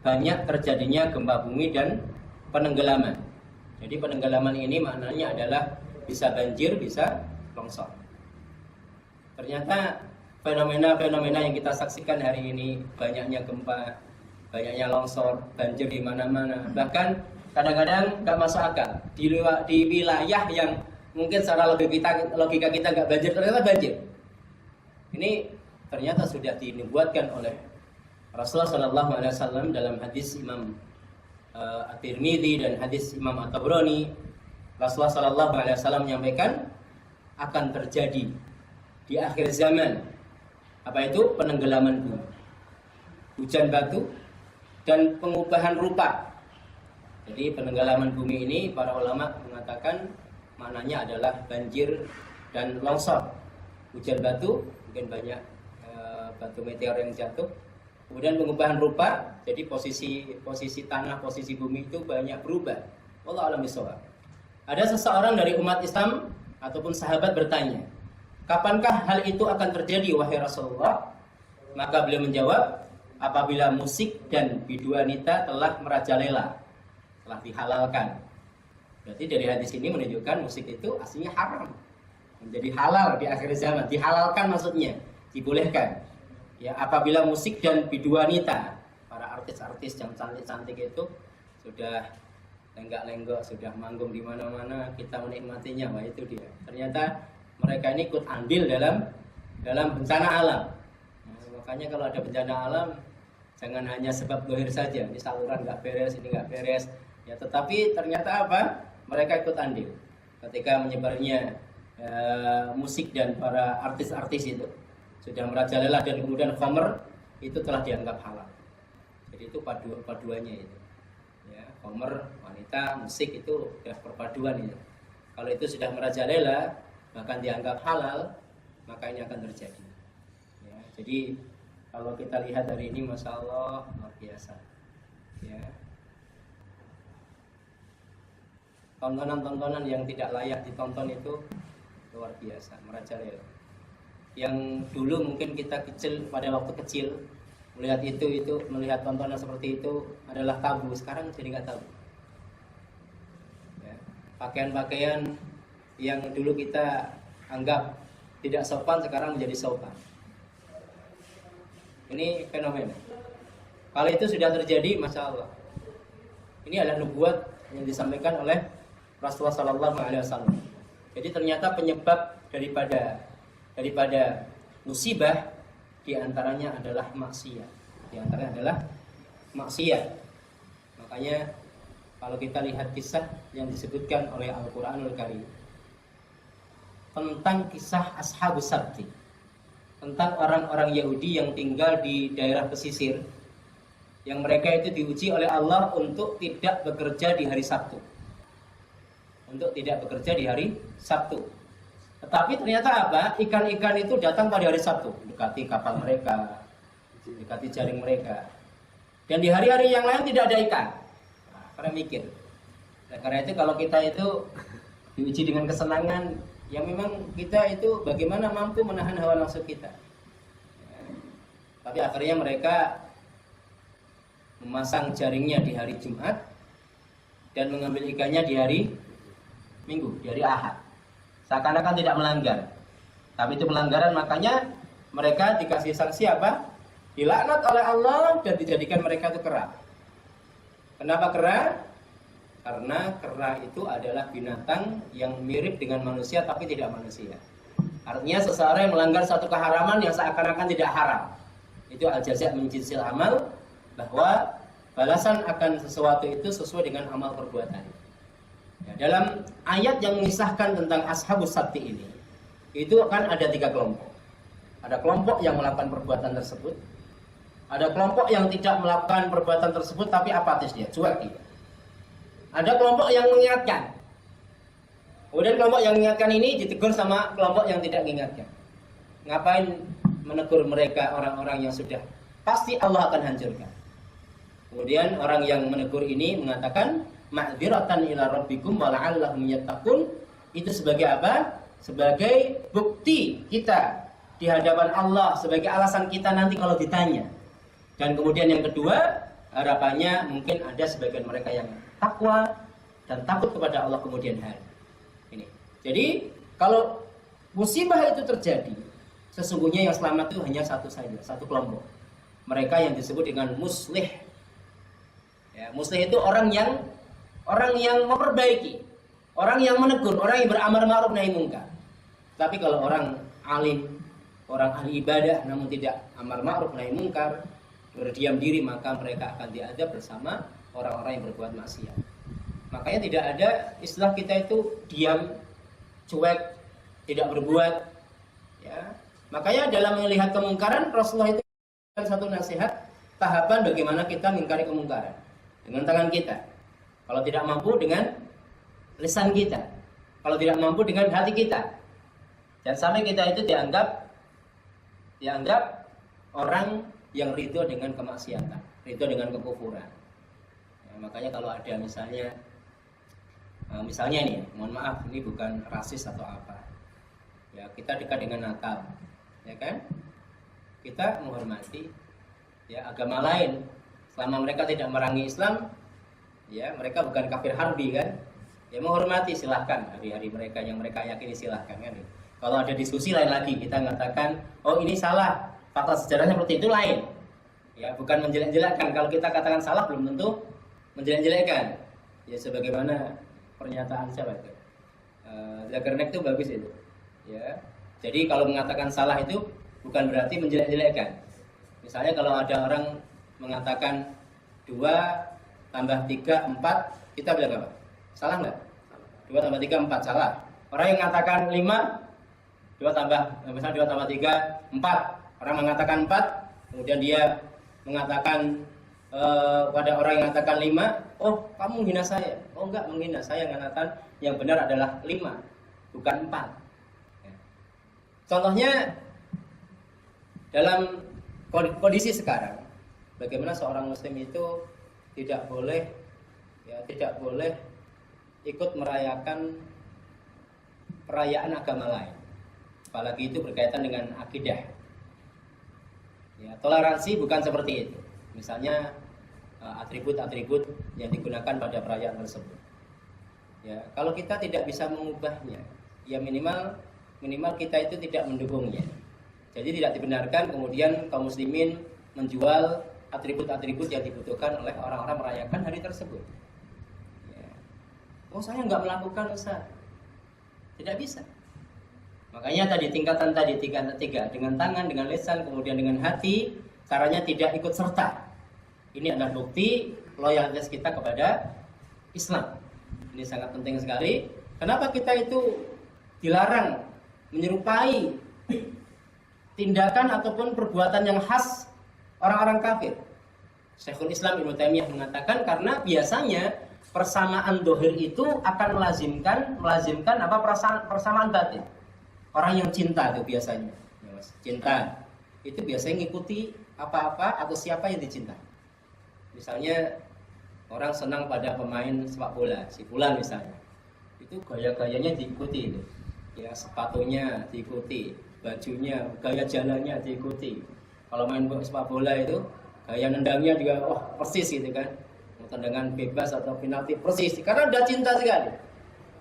banyak terjadinya gempa bumi dan penenggelaman. Jadi penenggelaman ini maknanya adalah bisa banjir, bisa longsor. Ternyata fenomena-fenomena yang kita saksikan hari ini, banyaknya gempa, banyaknya longsor, banjir di mana-mana. Bahkan kadang-kadang nggak masuk akal. Di wilayah yang mungkin secara logika kita nggak banjir, ternyata banjir. Ini ternyata sudah dinubuatkan oleh Rasulullah SAW dalam hadis Imam At-Tirmidzi dan hadis Imam At-Tabrani. Rasulullah SAW menyampaikan akan terjadi di akhir zaman apa itu penenggelaman bumi, hujan batu dan pengubahan rupa. Jadi penenggelaman bumi ini para ulama mengatakan maknanya adalah banjir dan longsor, hujan batu, mungkin banyak batu meteor yang jatuh. Kemudian pengubahan rupa, jadi posisi tanah, posisi bumi itu banyak berubah. Wallahu a'lam bishawab. Ada seseorang dari umat Islam ataupun sahabat bertanya, kapankah hal itu akan terjadi wahai Rasulullah? Maka beliau menjawab, apabila musik dan biduanita telah merajalela, telah dihalalkan. Berarti dari hadis ini menunjukkan musik itu aslinya haram, menjadi halal di akhir zaman. Dihalalkan maksudnya, dibolehkan. Ya, apabila musik dan biduanita, para artis-artis yang cantik-cantik itu sudah lenggak-lenggok, sudah manggung di mana-mana, kita menikmatinya, wah itu dia. Ternyata mereka ini ikut andil dalam bencana alam. Nah, makanya kalau ada bencana alam, jangan hanya sebab dohir saja, ini saluran nggak beres, ini nggak beres. Ya, tetapi ternyata apa? Mereka ikut andil ketika menyebarnya musik dan para artis-artis itu sudah merajalela, dan kemudian khamr itu telah dianggap halal. Jadi itu paduannya itu. Ya, khamr, wanita, musik itu sudah perpaduan itu. Kalau itu sudah merajalela bahkan dianggap halal, maka ini akan terjadi. Ya, jadi kalau kita lihat hari ini, masya Allah, luar biasa. Ya, tontonan-tontonan yang tidak layak ditonton itu luar biasa, merajalela. Yang dulu mungkin kita kecil, pada waktu kecil melihat melihat tontonan seperti itu adalah tabu. Sekarang jadi nggak tabu. Ya. Pakaian-pakaian yang dulu kita anggap tidak sopan sekarang menjadi sopan. Ini fenomena. Kalau itu sudah terjadi, masya Allah. Ini adalah nubuat yang disampaikan oleh Rasulullah SAW. Jadi ternyata penyebab daripada musibah diantaranya adalah maksiat. Diantaranya adalah maksiat. Makanya kalau kita lihat kisah yang disebutkan oleh Al-Quranul Karim tentang kisah Ashabus Sabti, tentang orang-orang Yahudi yang tinggal di daerah pesisir, yang mereka itu diuji oleh Allah untuk tidak bekerja di hari Sabtu. Untuk tidak bekerja di hari Sabtu. Tetapi ternyata apa? Ikan-ikan itu datang pada hari Sabtu, dekati kapal mereka, dekati jaring mereka. Dan di hari-hari yang lain tidak ada ikan. Nah, karena mikir. Nah, karena itu kalau kita itu diuji dengan kesenangan, yang memang kita itu bagaimana mampu menahan hawa nafsu kita. Tapi akhirnya mereka memasang jaringnya di hari Jumat dan mengambil ikannya di hari Minggu, di hari Ahad. Seakan-akan tidak melanggar. Tapi itu pelanggaran, makanya mereka dikasih sanksi apa? Dilaknat oleh Allah dan dijadikan mereka itu kera. Kenapa kera? Karena kera itu adalah binatang yang mirip dengan manusia tapi tidak manusia. Artinya seseorang yang melanggar satu keharaman yang seakan-akan tidak haram. Itu al-jazaa' min jinsil amal, bahwa balasan akan sesuatu itu sesuai dengan amal perbuatan. Ya, dalam ayat yang mengisahkan tentang Ashabus Sabti ini, itu akan ada 3 kelompok. Ada kelompok yang melakukan perbuatan tersebut, ada kelompok yang tidak melakukan perbuatan tersebut tapi apatis dia, cuek dia. Ada kelompok yang mengingatkan. Kemudian kelompok yang mengingatkan ini ditegur sama kelompok yang tidak mengingatkan. Ngapain menegur mereka, orang-orang yang sudah pasti Allah akan hancurkan. Kemudian orang yang menegur ini mengatakan ma'dziratan ila rabbikum wa la'allahum yattaqun. Itu sebagai apa? Sebagai bukti kita di hadapan Allah, sebagai alasan kita nanti kalau ditanya. Dan kemudian yang kedua, harapannya mungkin ada sebagian mereka yang takwa dan takut kepada Allah kemudian hari. Ini. Jadi kalau musibah itu terjadi, sesungguhnya yang selamat itu hanya satu saja, satu kelompok. Mereka yang disebut dengan muslih. Ya, muslih itu orang yang memperbaiki, orang yang menegur, orang yang beramar ma'ruf nahi munkar. Tapi kalau orang alim, orang ahli ibadah namun tidak amar ma'ruf nahi munkar, berdiam diri, maka mereka akan diadab bersama orang-orang yang berbuat maksiat. Makanya tidak ada istilah kita itu diam, cuek, tidak berbuat. Ya. Makanya dalam melihat kemungkaran, Rasulullah itu satu nasihat tahapan bagaimana kita mengingkari kemungkaran dengan tangan kita. Kalau tidak mampu dengan lisan kita, kalau tidak mampu dengan hati kita. Dan sampai kita itu dianggap orang yang ridho dengan kemaksiatan, ridho dengan kekufuran. Ya, makanya kalau ada misalnya nih, mohon maaf, ini bukan rasis atau apa. Ya, kita dekat dengan Natal, ya kan? Kita menghormati ya agama lain. Selama mereka tidak merangi Islam, ya mereka bukan kafir harbi kan? Ya menghormati, silahkan hari-hari mereka yang mereka yakini, silahkan kan? Kalau ada diskusi lain lagi, kita mengatakan, oh ini salah, fakta sejarahnya seperti itu lain. Ya bukan menjelek-jelekkan. Kalau kita katakan salah, belum tentu menjelek-jelekkan. Ya sebagaimana pernyataan siapa itu? Zagarnek itu bagus itu. Ya. Jadi kalau mengatakan salah itu bukan berarti menjelek-jelekkan. Misalnya kalau ada orang mengatakan 2 tambah 3 4, kita bilang apa? Salah nggak? 2 tambah 3 4 salah. Orang yang mengatakan 5, 2 tambah 3 4. Orang mengatakan 4, kemudian dia mengatakan pada orang yang mengatakan 5, oh kamu menghina saya. Oh enggak menghina, saya mengatakan yang benar adalah 5, bukan 4. Ya. Contohnya dalam kondisi sekarang, bagaimana seorang muslim itu tidak boleh ikut merayakan perayaan agama lain, apalagi itu berkaitan dengan akidah. Ya, toleransi bukan seperti itu. Misalnya atribut-atribut yang digunakan pada perayaan tersebut. Ya, kalau kita tidak bisa mengubahnya, ya minimal kita itu tidak mendukungnya. Jadi tidak dibenarkan kemudian kaum muslimin menjual atribut-atribut yang dibutuhkan oleh orang-orang merayakan hari tersebut. Ya. Oh, saya nggak melakukan, Ustaz. Tidak bisa. Makanya tadi tingkatan 3, dengan tangan, dengan lisan, kemudian dengan hati, caranya tidak ikut serta. Ini adalah bukti loyalitas kita kepada Islam. Ini sangat penting sekali. Kenapa kita itu dilarang menyerupai tindakan ataupun perbuatan yang khas orang-orang kafir? Syekhul Islam Ibnu Taimiyah mengatakan karena biasanya persamaan dohir itu akan melazimkan apa persamaan batin. Orang yang cinta itu biasanya, cinta itu biasanya ngikuti apa-apa atau siapa yang dicinta. Misalnya orang senang pada pemain sepak bola, si fulan misalnya, itu gaya-gayanya diikuti itu, ya sepatunya diikuti, bajunya, gaya jalannya diikuti. Kalau main sepak bola itu gaya nendangnya juga persis gitu kan, tendangan bebas atau penalti persis, karena udah cinta sekali.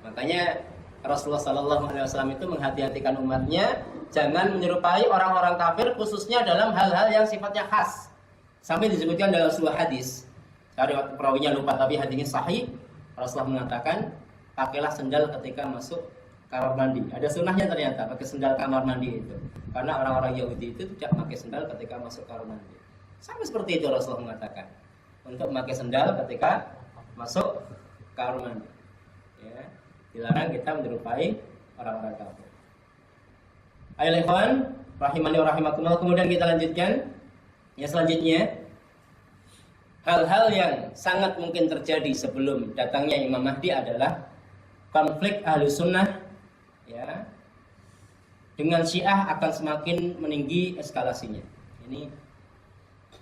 Makanya Rasulullah SAW itu menghati-hatikan umatnya jangan menyerupai orang-orang kafir khususnya dalam hal-hal yang sifatnya khas. Sampai disebutkan dalam sebuah hadis, dari perawinya lupa tapi hadisnya sahih. Rasulullah mengatakan pakailah sendal ketika masuk kamar mandi. Ada sunnahnya ternyata pakai sendal kamar mandi itu, karena orang-orang Yahudi itu tidak pakai sendal ketika masuk kamar mandi. Sampai seperti itu Rasulullah mengatakan untuk memakai sendal ketika masuk kamar mandi. Ya. Dilarang kita menyerupai orang-orang kafir. Ayo ikhwan, rahimani wa rahimakumullah. Kemudian kita lanjutkan. Yang selanjutnya, hal-hal yang sangat mungkin terjadi sebelum datangnya Imam Mahdi adalah konflik ahlu sunnah, ya, dengan Syiah akan semakin meninggi eskalasinya. Ini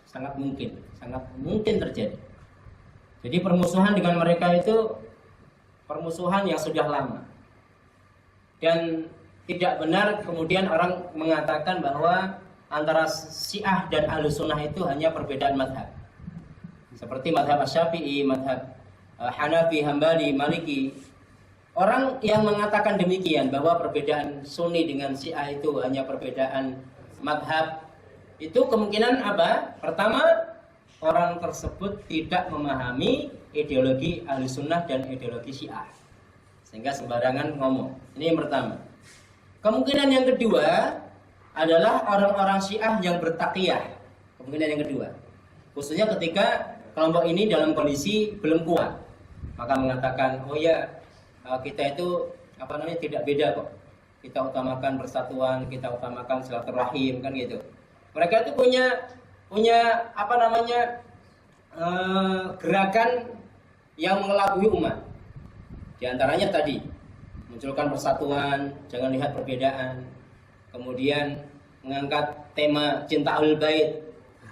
sangat mungkin terjadi. Jadi permusuhan dengan mereka itu permusuhan yang sudah lama, dan tidak benar kemudian orang mengatakan bahwa antara Syiah dan Ahlussunnah itu hanya perbedaan madhab, seperti madhab Asy-Syafi'i, madhab Hanafi, Hambali, Maliki. Orang yang mengatakan demikian bahwa perbedaan Sunni dengan Syiah itu hanya perbedaan madhab, itu kemungkinan apa? Pertama, orang tersebut tidak memahami ideologi Ahlussunnah dan ideologi Syiah, sehingga sembarangan ngomong. Ini yang pertama. Kemungkinan yang kedua adalah orang-orang Syiah yang bertaqiyah. Kemungkinan yang kedua, khususnya ketika kelompok ini dalam kondisi belum kuat, maka mengatakan, oh ya, kita itu tidak beda kok. Kita utamakan persatuan, kita utamakan silaturahim, kan gitu. Mereka itu punya gerakan yang mengelabui umat. Di antaranya tadi munculkan persatuan, jangan lihat perbedaan. Kemudian mengangkat tema cinta Ahlul Bait.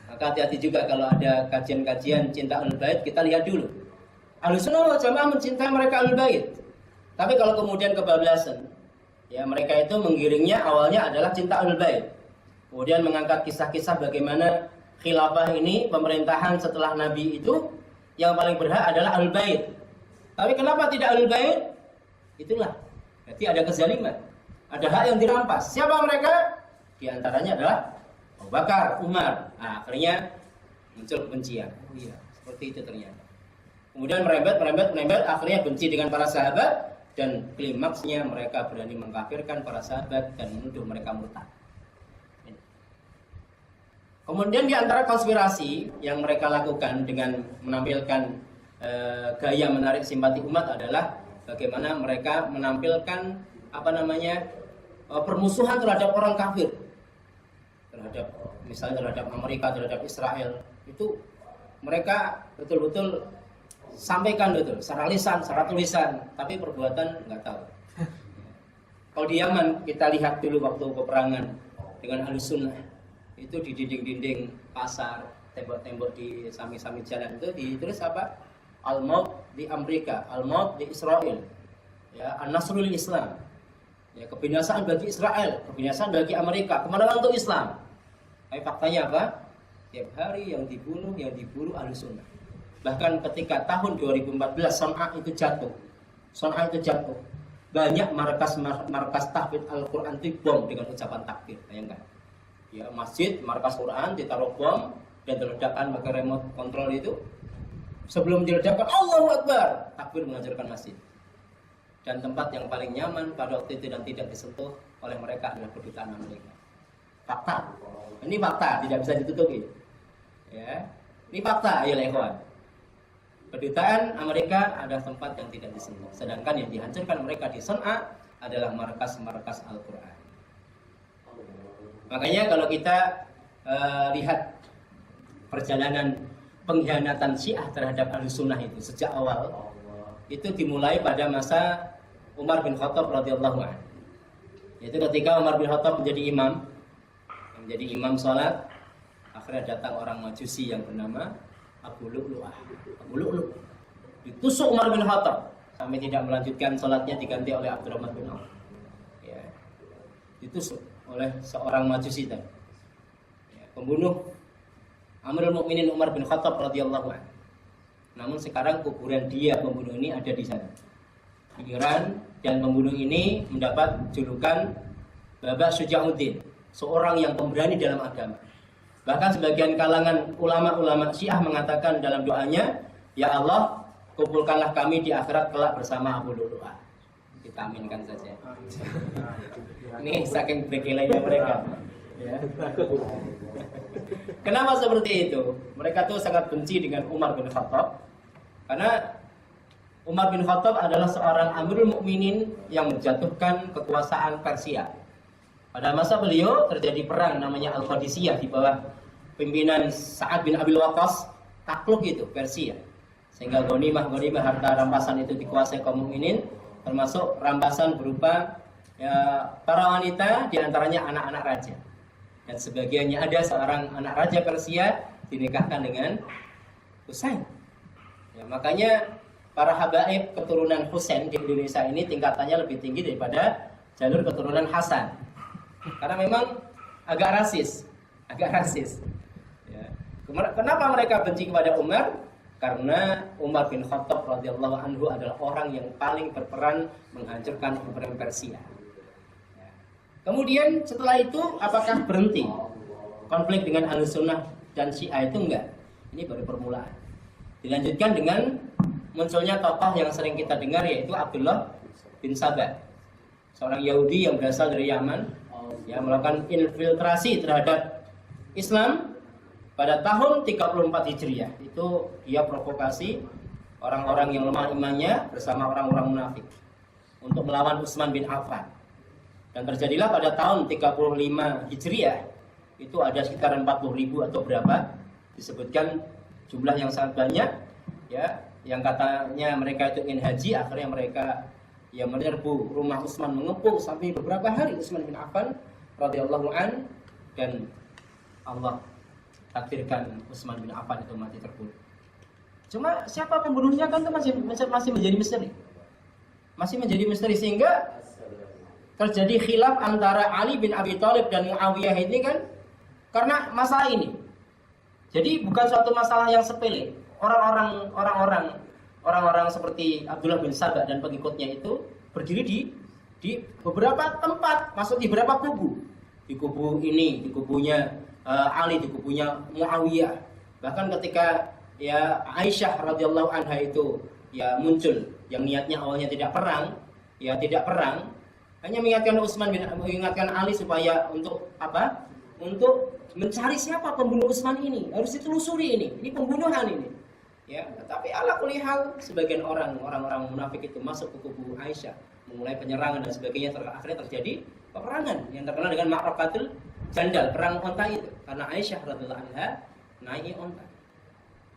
Maka hati-hati juga kalau ada kajian-kajian cinta Ahlul Bait, kita lihat dulu. Ahlussunnah wal Jamaah mencintai mereka Ahlul Bait. Tapi kalau kemudian kebablasan, ya mereka itu menggiringnya awalnya adalah cinta Ahlul Bait. Kemudian mengangkat kisah-kisah bagaimana khilafah ini, pemerintahan setelah Nabi itu yang paling berhak adalah Ahlul Bait. Tapi kenapa tidak Ahlul Bait? Itulah. Berarti ada kezaliman. Ada hak yang dirampas. Siapa mereka? Di antaranya adalah Abu Bakar, Umar. Nah, akhirnya muncul kebencian. Oh iya, seperti itu ternyata. Kemudian merembet, akhirnya benci dengan para sahabat, dan klimaksnya mereka berani mengkafirkan para sahabat dan menuduh mereka murtad. Kemudian di antara konspirasi yang mereka lakukan dengan menampilkan gaya menarik simpati umat adalah bagaimana mereka menampilkan permusuhan terhadap orang kafir, misalnya terhadap Amerika, terhadap Israel. Itu mereka betul-betul sampaikan betul secara lisan, secara tulisan, tapi perbuatan nggak tahu. Kalau di Yaman kita lihat dulu waktu peperangan dengan Ahlussunnah, itu di dinding-dinding pasar, tembok-tembok di samping-samping jalan itu ditulis apa? Al-Maut di Amerika, Al-Maut di Israel, ya, An-Nasrul Islam, ya, kebinasaan bagi Israel, kebinasaan bagi Amerika, kemenangan untuk Islam. Tapi faktanya apa? Tiap hari yang diburu Ahlus Sunnah. Bahkan ketika tahun 2014 Son'a itu jatuh. Banyak markas tahfidz Al-Quran itu bom dengan ucapan takbir. Bayangkan. Ya, masjid, markas Quran ditaruh bom dan diledakkan pakai remote control itu. Sebelum diledakkan Allahu Akbar, takbir menghancurkan masjid. Dan tempat yang paling nyaman pada waktu itu dan tidak disentuh oleh mereka adalah kedutaan Amerika. Fakta. Ini fakta, tidak bisa ditutupi. Ya. Ini fakta, ayolah ikhwan. Kedutaan Amerika adalah tempat yang tidak disentuh. Sedangkan yang dihancurkan mereka di Son'a adalah markas-markas Al-Quran. Makanya kalau kita lihat perjalanan pengkhianatan Syiah terhadap Ahlus Sunnah itu sejak awal, itu dimulai pada masa Umar bin Khattab radhiyallahu anhu. Yaitu ketika Umar bin Khattab menjadi imam sholat, akhirnya datang orang Majusi yang bernama Abu Lu'lu'ah. Ditusuk Umar bin Khattab sampai tidak melanjutkan sholatnya, diganti oleh Abdurrahman bin Auf. Ya. Ditusuk oleh seorang Majusi tadi. Ya, pembunuh Amirul Mukminin Umar bin Khattab radhiyallahu anhu. Namun sekarang kuburan dia pembunuh ini ada di sana, di Iran, dan pembunuh ini mendapat julukan Baba Syuja'uddin, seorang yang pemberani dalam agama. Bahkan sebagian kalangan ulama-ulama Syiah mengatakan dalam doanya, ya Allah, kumpulkanlah kami di akhirat kelak bersama Abu Lu'lu'ah. Kita aminkan saja. Ini saking berkelainya mereka. Ya. Kenapa seperti itu? Mereka tuh sangat benci dengan Umar bin Khattab, karena Umar bin Khattab adalah seorang Amirul Mukminin yang menjatuhkan kekuasaan Persia. Pada masa beliau terjadi perang namanya Al-Qadisiyah di bawah pimpinan Sa'ad bin Abi Waqqas, takluk itu Persia. Sehingga ghanimah harta rampasan itu dikuasai kaum mukminin, termasuk rampasan berupa ya, para wanita, diantaranya anak-anak raja. Dan sebagiannya ada seorang anak raja Persia dinikahkan dengan Husain. Ya, makanya para habaib keturunan Husain di Indonesia ini tingkatannya lebih tinggi daripada jalur keturunan Hasan. Karena memang agak rasis. Ya. Kenapa mereka benci kepada Umar? Karena Umar bin Khattab radhiyallahu anhu adalah orang yang paling berperan menghancurkan Empire Persia. Kemudian setelah itu apakah berhenti konflik dengan Ahlus Sunnah dan Syiah? Itu enggak. Ini baru permulaan. Dilanjutkan dengan munculnya tokoh yang sering kita dengar, yaitu Abdullah bin Sabah, seorang Yahudi yang berasal dari Yaman, yang melakukan infiltrasi terhadap Islam pada tahun 34 Hijriah. Itu dia provokasi orang-orang yang lemah imannya bersama orang-orang munafik untuk melawan Utsman bin Affan. Dan terjadilah pada tahun 35 Hijriah, itu ada sekitar 40.000 atau berapa, disebutkan jumlah yang sangat banyak, ya, yang katanya mereka itu ingin haji. Akhirnya mereka yang menyerbu rumah Utsman, mengepung sampai beberapa hari Utsman bin Affan radhiyallahu an, dan Allah takdirkan Utsman bin Affan itu mati terbunuh. Cuma siapa pembunuhnya kan itu masih menjadi misteri. Masih menjadi misteri, sehingga terjadi khilaf antara Ali bin Abi Thalib dan Muawiyah ini kan karena masalah ini. Jadi bukan suatu masalah yang sepele. Orang-orang seperti Abdullah bin Sabah dan pengikutnya itu berdiri di beberapa tempat, masuk di beberapa kubu. Di kubu ini, di kubunya Ali, di kubunya Muawiyah. Bahkan ketika ya Aisyah radhiyallahu anha itu ya muncul, yang niatnya awalnya tidak perang, hanya mengingatkan Ali supaya untuk apa? Untuk mencari siapa pembunuh Utsman ini, harus ditelusuri ini pembunuhan ini. Ya, tapi ala kulli hal sebagian orang-orang munafik itu masuk ke kubu Aisyah, memulai penyerangan dan sebagainya. Akhirnya terjadi peperangan yang terkenal dengan Ma'rakatul Jandal, perang onta itu, karena Aisyah radhiyallahu anha naik onta.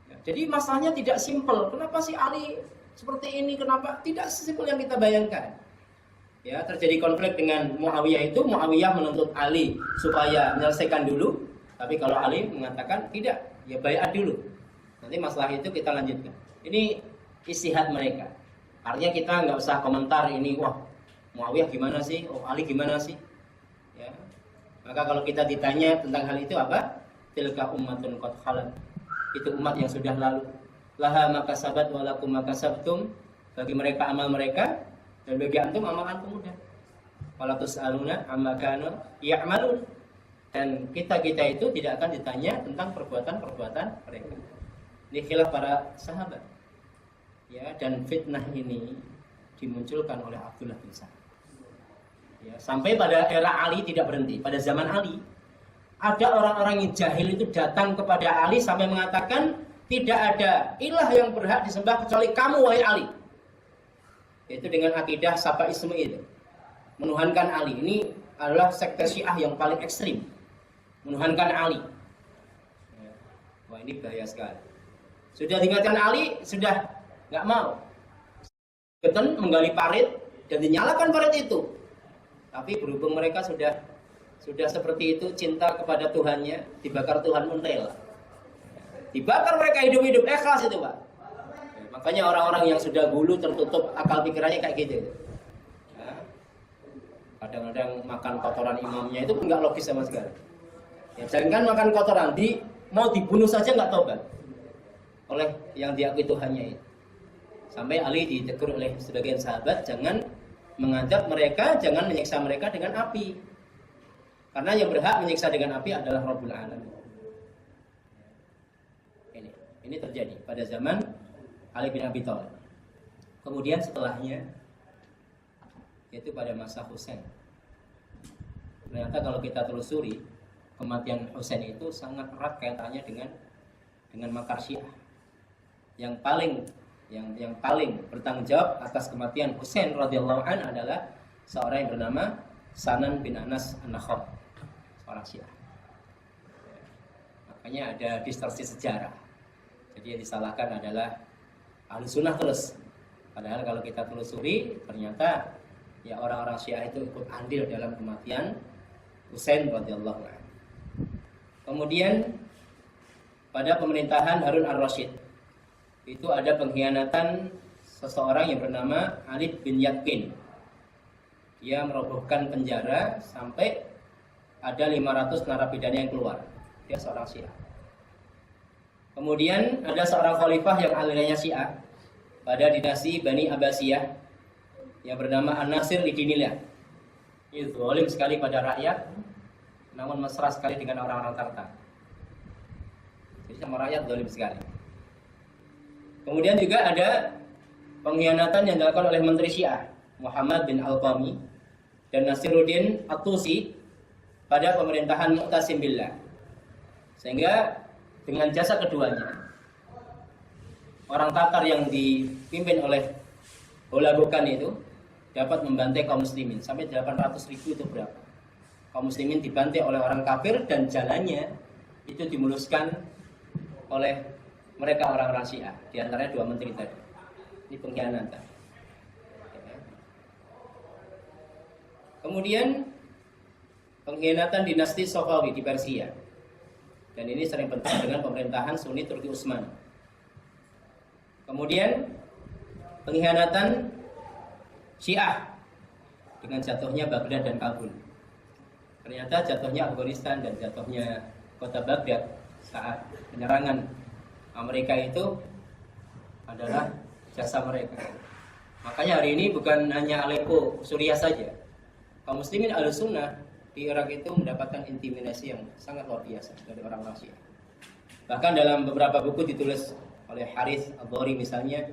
Ya, jadi masalahnya tidak simpel. Kenapa si Ali seperti ini? Kenapa tidak sesimpel yang kita bayangkan? Ya, terjadi konflik dengan Muawiyah itu, Muawiyah menuntut Ali supaya menyelesaikan dulu, tapi kalau Ali mengatakan tidak, ya baiat dulu. Nanti masalah itu kita lanjutkan. Ini istihad mereka. Artinya kita nggak usah komentar ini, wah Muawiyah gimana sih, oh Ali gimana sih? Ya. Maka kalau kita ditanya tentang hal itu apa? tilka ummatun qad khalat. Itu umat yang sudah lalu. Laha makasabat wa lakum makasabtum. Bagi mereka amal mereka dan bagi antum amal antum udah. Wala tus'aluna amma kanu ya'malun. Dan kita-kita itu tidak akan ditanya tentang perbuatan-perbuatan mereka. Ini khilaf para sahabat. Ya, dan fitnah ini dimunculkan oleh Abdullah bin Sa'ad. Ya, sampai pada era Ali tidak berhenti. Pada zaman Ali ada orang-orang yang jahil itu datang kepada Ali sampai mengatakan tidak ada ilah yang berhak disembah kecuali kamu wahai Ali. Yaitu dengan akidah Sabaisme itu. Menuhankan Ali. Ini adalah sekte Syiah yang paling ekstrim. Menuhankan Ali. Wah, ini bahaya sekali. Sudah diingatkan Ali, sudah nggak mau. Kemudian menggali parit dan dinyalakan parit itu. Tapi berhubung mereka sudah seperti itu, cinta kepada Tuhannya, dibakar Tuhan pun rela. Dibakar mereka hidup-hidup, ikhlas itu Pak. Makanya orang-orang yang sudah gulu tertutup akal pikirannya kayak gitu. Ya. Kadang-kadang makan kotoran imamnya itu nggak logis sama sekali. Ya, jangan makan kotoran, mau dibunuh saja nggak tobat oleh yang diakui Tuhannya itu. Sampai Ali ditegur oleh sebagian sahabat, jangan mengadab mereka, jangan menyiksa mereka dengan api. Karena yang berhak menyiksa dengan api adalah Rabbul Alamin. Ini terjadi pada zaman Ali bin Abi Thalib. Kemudian setelahnya, yaitu pada masa Husain. Ternyata kalau kita telusuri, kematian Husain itu sangat erat kaitannya dengan makar Syiah. Yang paling bertanggung jawab atas kematian Husain radhiyallahu anhu adalah seorang yang bernama Sanan bin Anas An-Nakhal, seorang Syiah. Makanya ada distorsi sejarah. Jadi yang disalahkan adalah ahli sunnah terus. Padahal kalau kita telusuri, ternyata ya orang-orang Syiah itu ikut andil dalam kematian Husain radhiyallahu anhu. Kemudian pada pemerintahan Harun ar-Rasyid itu ada pengkhianatan seseorang yang bernama Ali bin Yaqin. Dia merobohkan penjara sampai ada 500 narapidana yang keluar. Dia seorang Syiah. Kemudian ada seorang khalifah yang alirannya Syiah pada dinasti Bani Abbasiyah yang bernama An-Nasir Lidinillah. Itu zalim sekali pada rakyat, namun mesra sekali dengan orang-orang Tartar. Jadi sama rakyat zalim sekali. Kemudian juga ada pengkhianatan yang dilakukan oleh Menteri Syiah Muhammad bin Al-Qami dan Nasiruddin At-Tusi pada pemerintahan Mu'tasim Billah. Sehingga dengan jasa keduanya, orang Tatar yang dipimpin oleh Hulagukan itu dapat membantai kaum muslimin. Sampai 800.000 itu berapa? Kaum muslimin dibantai oleh orang kafir dan jalannya itu dimuluskan oleh mereka orang-orang Syiah. Di antaranya 2 menteri tadi. Ini pengkhianatan. Kemudian pengkhianatan dinasti Safawi di Persia. Dan ini sering bentrok dengan pemerintahan Sunni Turki Utsmani. Kemudian pengkhianatan Syiah dengan jatuhnya Baghdad dan Kabul. Ternyata jatuhnya Afghanistan dan jatuhnya kota Baghdad saat penyerangan Amerika itu adalah jasa mereka. Makanya hari ini bukan hanya Aleppo, Suriah saja. Kaum muslimin Ahlussunnah di Irak itu mendapatkan intimidasi yang sangat luar biasa dari orang-orang Syiah. Bahkan dalam beberapa buku ditulis oleh Harith Al-Dhari misalnya,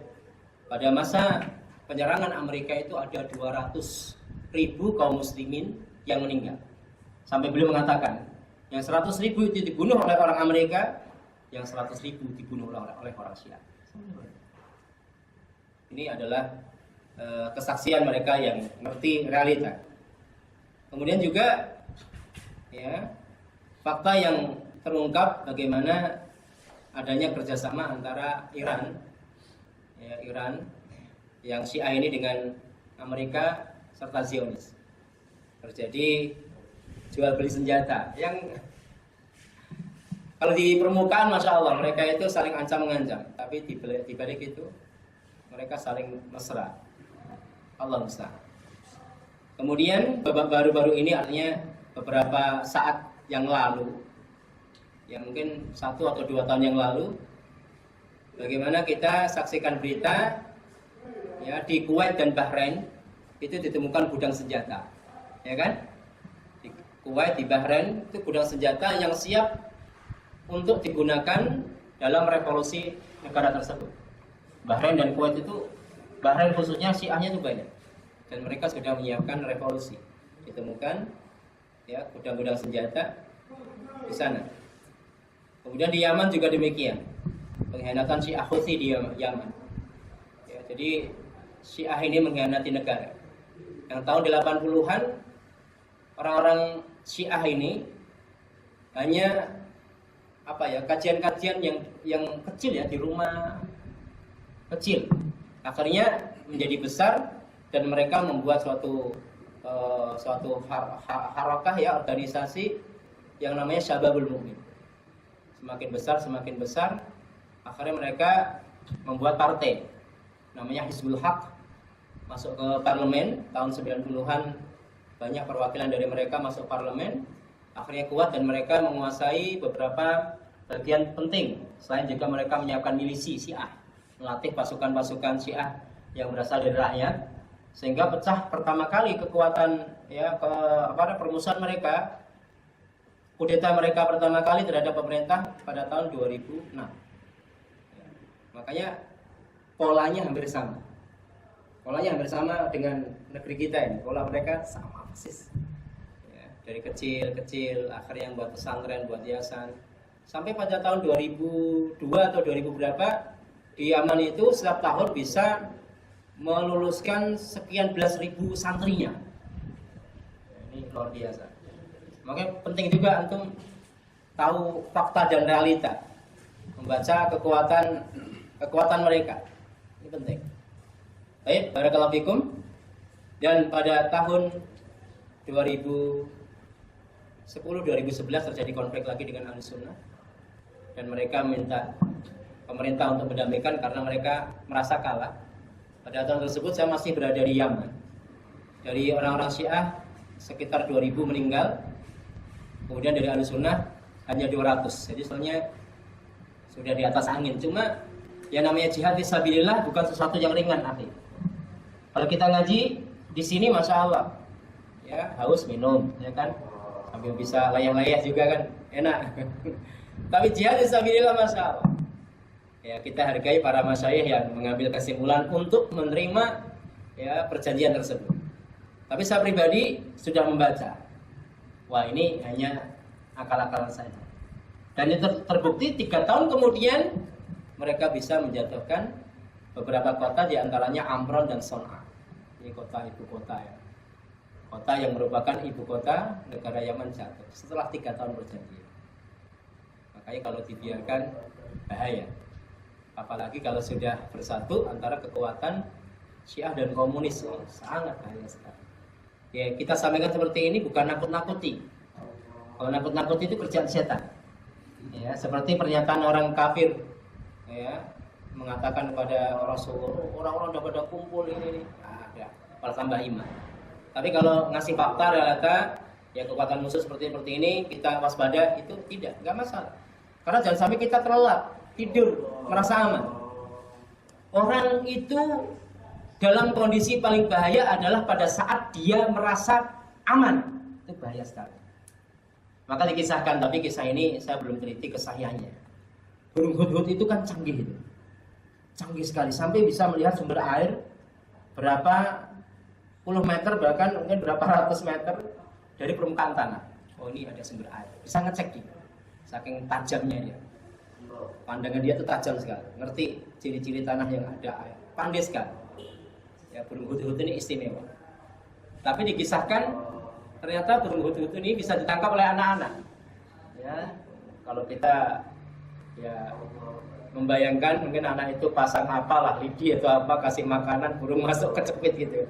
pada masa penyerangan Amerika itu ada 200.000 kaum muslimin yang meninggal. Sampai beliau mengatakan, yang 100.000 itu dibunuh oleh orang Amerika, yang 100.000 dibunuh oleh orang Syiah. Ini adalah kesaksian mereka yang ngerti realita. Kemudian juga ya, fakta yang terungkap bagaimana adanya kerjasama antara Iran yang Syiah ini dengan Amerika serta Zionis. Terjadi jual beli senjata yang kalau di permukaan Masya Allah mereka itu saling ancam mengancam, tapi di balik itu mereka saling mesra. Allah musta'an. Kemudian babak baru-baru ini artinya beberapa saat yang lalu ya mungkin 1 atau 2 tahun yang lalu, bagaimana kita saksikan berita ya di Kuwait dan Bahrain itu ditemukan gudang senjata, ya kan? Di Kuwait, di Bahrain itu gudang senjata yang siap untuk digunakan dalam revolusi negara tersebut. Bahrain dan Kuwait itu, Bahrain khususnya Syiahnya itu banyak, dan mereka sudah menyiapkan revolusi. Ditemukan ya gudang-gudang senjata di sana. Kemudian di Yaman juga demikian, pengkhianatan Syiah Houthi di Yaman. Ya, jadi Syiah ini mengkhianati negara. Yang tahun 80-an orang-orang Syiah ini hanya kajian-kajian yang kecil ya di rumah kecil, akhirnya menjadi besar dan mereka membuat suatu harakah ya, organisasi yang namanya Syababul Mu'min. Semakin besar, akhirnya mereka membuat partai namanya Hizbul Haq, masuk ke parlemen tahun 90-an, banyak perwakilan dari mereka masuk parlemen, akhirnya kuat dan mereka menguasai beberapa bagian penting. Selain juga mereka menyiapkan milisi Syiah, melatih pasukan-pasukan Syiah yang berasal dari rakyat, sehingga pecah pertama kali kekuatan ya permusuhan mereka, kudeta mereka pertama kali terhadap pemerintah pada tahun 2006. Ya, makanya polanya hampir sama. Polanya hampir sama dengan negeri kita ini. Pola mereka sama persis. Ya, dari kecil akhirnya yang buat pesantren, buat yayasan. Sampai pada tahun 2002 atau 2000 berapa di Yaman itu setiap tahun bisa meluluskan sekian belas ribu santrinya. Ya, ini luar biasa. Makanya penting juga antum tahu fakta dan realita, membaca kekuatan mereka. Ini penting. Baik, barakallahu fikum. Dan pada tahun 2010-2011 terjadi konflik lagi dengan Ahlussunnah, dan mereka minta pemerintah untuk mendamaikan karena mereka merasa kalah. Pada tahun tersebut saya masih berada di Yaman. Dari orang-orang Syiah sekitar 2000 meninggal. Kemudian dari Ahlussunnah hanya 200. Jadi soalnya sudah di atas angin. Cuma yang namanya jihad fisabilillah bukan sesuatu yang ringan, akhi. Kalau kita ngaji di sini, masya Allah, ya haus minum, ya kan, sambil bisa layah-layah juga kan, enak. Tapi jihad fisabilillah, masya Allah, ya kita hargai para masyayikh yang mengambil kesimpulan untuk menerima ya perjanjian tersebut. Tapi saya pribadi sudah membaca, wah ini hanya akal-akalan saja. Dan itu terbukti 3 tahun kemudian mereka bisa menjatuhkan beberapa kota, diantaranya Amron dan Son'a. Ini kota ibu kota ya, kota yang merupakan ibu kota negara Yaman jatuh setelah 3 tahun perjanjian. Makanya kalau dibiarkan bahaya, apalagi kalau sudah bersatu antara kekuatan Syiah dan komunis, sangat bahaya sekali. Ya kita sampaikan seperti ini bukan nakut-nakuti. Kalau nakut-nakuti itu kerjaan setan. Ya seperti pernyataan orang kafir, ya mengatakan kepada Rasulullah, orang-orang udah pada kumpul ini, ada malah tambah iman. Tapi kalau ngasih fakta realita, ya kekuatan musuh seperti ini kita waspada, itu nggak masalah. Karena jangan sampai kita terlelap tidur merasa aman. Orang itu dalam kondisi paling bahaya adalah pada saat dia merasa aman. Itu bahaya sekali. Maka dikisahkan, tapi kisah ini saya belum teliti kesahihannya. Burung hudhud itu kan canggih itu. Canggih sekali, sampai bisa melihat sumber air berapa puluh meter, bahkan mungkin berapa ratus meter dari permukaan tanah. Oh ini ada sumber air, bisa ngecek dia. Saking tajamnya dia, pandangan dia itu tajam sekali, ngerti ciri-ciri tanah yang ada air, pandai sekali. Ya burung hudhud ini istimewa. Tapi dikisahkan ternyata burung hudhud ini bisa ditangkap oleh anak-anak. Ya kalau kita ya membayangkan mungkin anak itu pasang apalah lidi atau apa, kasih makanan, burung masuk kecepit gitu.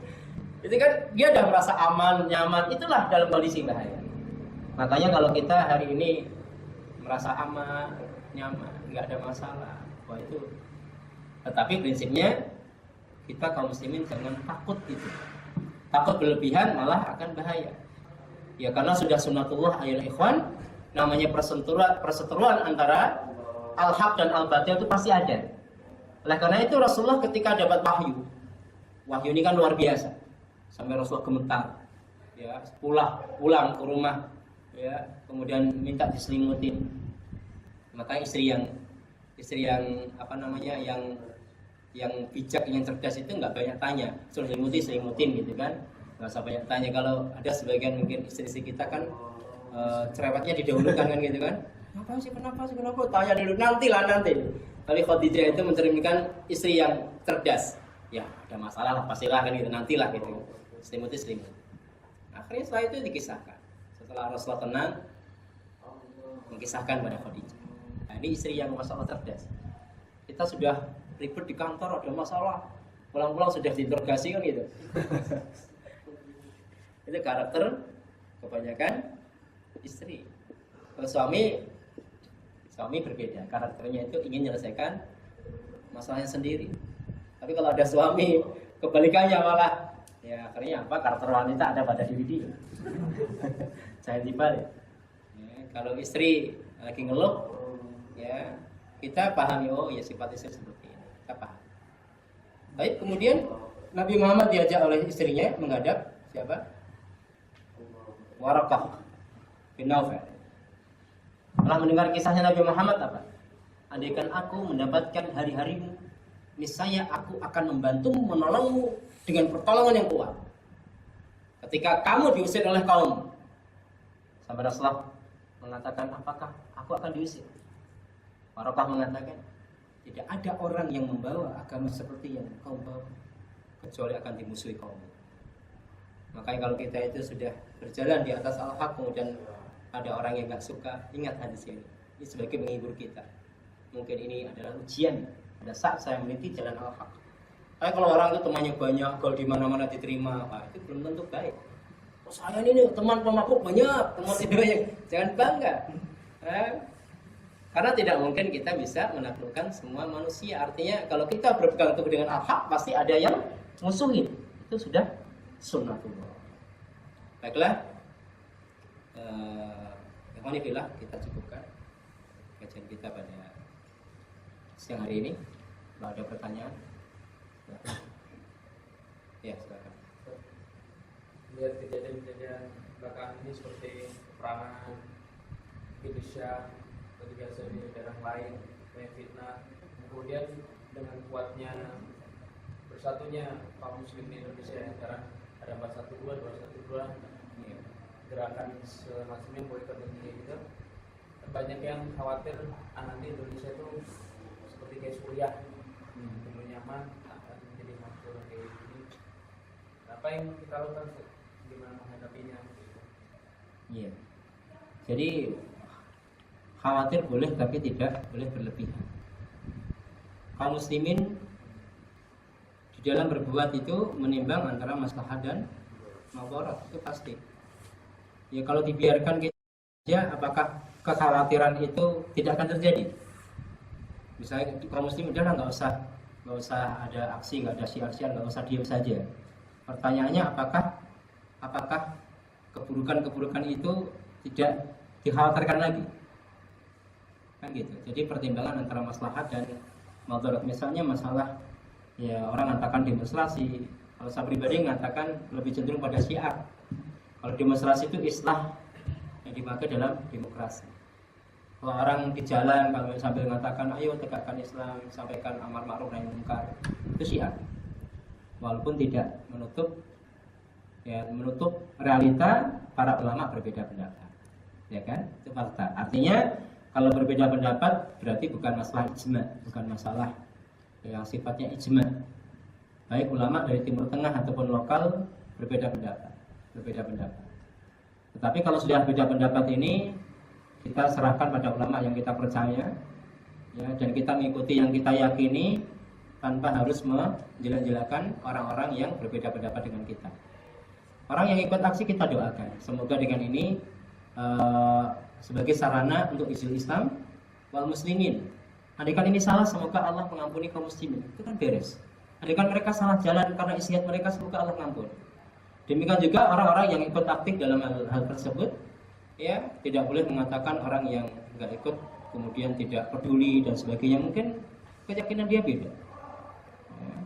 Itu kan dia udah merasa aman, nyaman, itulah dalam kondisi bahaya. Makanya kalau kita hari ini merasa aman, nyaman, nggak ada masalah, wah itu. Tetapi prinsipnya kita kaum muslimin jangan takut gitu. Takut berlebihan malah akan bahaya. Ya karena sudah sunatullah ayol ikhwan, namanya perseteruan antara al-haq dan al-batil itu pasti ada. Oleh karena itu Rasulullah ketika dapat wahyu ini kan luar biasa, sampai Rasulullah gemetar, ya, pulang ke rumah, ya, kemudian minta diselimutin. Maka istri yang yang bijak, yang cerdas itu nggak banyak tanya, suruh selimutin gitu kan, nggak usah banyak tanya. Kalau ada sebagian mungkin istri-istri kita kan cerewetnya didahulukan kan gitu kan, kenapa sih tanya dulu, nanti. Tapi Khadijah itu mencerminkan istri yang cerdas. Ya ada masalah lah pastilah kan gitu, nantilah gitu, selimut. Akhirnya setelah itu dikisahkan, setelah Rasulullah tenang, mengisahkan pada Khadijah. Nah, ini istri yang masalah cerdas. Kita sudah ribet di kantor, ada masalah, pulang-pulang sudah diinterogasi kan gitu. Itu karakter kebanyakan istri. Kalau suami berbeda, karakternya itu ingin menyelesaikan masalahnya sendiri. Tapi kalau ada suami kebalikannya malah, ya akhirnya apa, karakter wanita ada pada diri dia. Jangan dibalik. Ya, kalau istri lagi ngeluh, ya kita pahami, oh ya sifat istri seperti ini, kita paham. Baik, kemudian Nabi Muhammad diajak oleh istrinya menghadap siapa? Waraqah bin Naufal. Setelah mendengar kisahnya Nabi Muhammad apa? Andaikan aku mendapatkan hari-harimu, niscaya aku akan membantumu, menolongmu dengan pertolongan yang kuat. Ketika kamu diusir oleh kaum, sampai Rasulullah mengatakan, apakah aku akan diusir? Waraqah mengatakan, tidak ada orang yang membawa agama seperti yang kau bawa, kecuali akan dimusuhi kaum. Makanya kalau kita itu sudah berjalan di atas al-haq, kemudian ada orang yang gak suka, ingat hadis ini. Ini sebagai menghibur kita. Mungkin ini adalah ujian. Pada saat saya meniti jalan al-haq. Tapi kalau orang itu temannya banyak, kalau di mana-mana diterima, itu belum tentu baik. Oh, saya ini teman pemabuk banyak, teman tidak banyak. Jangan bangga. Karena tidak mungkin kita bisa menaklukkan semua manusia. Artinya kalau kita berpegang teguh dengan al-haq, pasti ada yang musuhin. Itu sudah sunnatullah. Baiklah. Alhamdulillah kita cukupkan kajian kita pada siang hari ini. Kalau ada pertanyaan, ya silakan. Lihat kejadian-kejadian belakangan ini seperti peperangan Indonesia, ketika di daerah lain, banyak fitnah. Kemudian dengan kuatnya bersatunya kaum muslim di Indonesia yang sekarang ada 412, 212. Gerakan semacamnya boleh terjadi gitu. Banyak yang khawatir nanti Indonesia itu seperti kayak Suriah, belum nyaman akan menjadi makmur kayak gini. Apa yang kita lakukan, gimana menghadapinya? Iya. Jadi khawatir boleh, tapi tidak boleh berlebihan. Kaum muslimin di dalam berbuat itu menimbang antara maslahat dan madarat, itu pasti. Ya kalau dibiarkan saja, apakah kekhawatiran itu tidak akan terjadi? Misalnya kaum muslim udah nggak usah ada aksi, nggak ada siar-siar, nggak usah diam saja. Pertanyaannya apakah keburukan-keburukan itu tidak dikhawatirkan lagi? Kan gitu. Jadi pertimbangan antara maslahat dan madarat. Misalnya masalah ya orang mengatakan demonstrasi. Kalau saya pribadi mengatakan lebih cenderung pada syiar. Kalau demonstrasi itu islah yang dipakai dalam demokrasi. Kalau orang di jalan sambil mengatakan ayo tegakkan Islam, sampaikan amar ma'ruf nahi munkar, itu syiar. Walaupun tidak menutup realita para ulama berbeda pendapat. Ya kan? Itu fakta. Artinya kalau berbeda pendapat berarti bukan masalah ijma, bukan masalah yang sifatnya ijma. Baik ulama dari Timur Tengah ataupun lokal berbeda pendapat. Tetapi kalau sudah beda pendapat ini, kita serahkan pada ulama yang kita percaya, ya, dan kita mengikuti yang kita yakini tanpa harus menjelek-jelekan orang-orang yang berbeda pendapat dengan kita. Orang yang ikut aksi kita doakan, semoga dengan ini sebagai sarana untuk izil Islam wal muslimin. Andaikan ini salah, semoga Allah mengampuni kaum muslimin. Itu kan beres. Andaikan mereka salah jalan karena ijtihad mereka, semoga Allah mengampuni. Demikian juga orang-orang yang ikut aktif dalam hal tersebut, Ya, tidak boleh mengatakan orang yang nggak ikut kemudian tidak peduli dan sebagainya, mungkin keyakinan dia beda. Ya.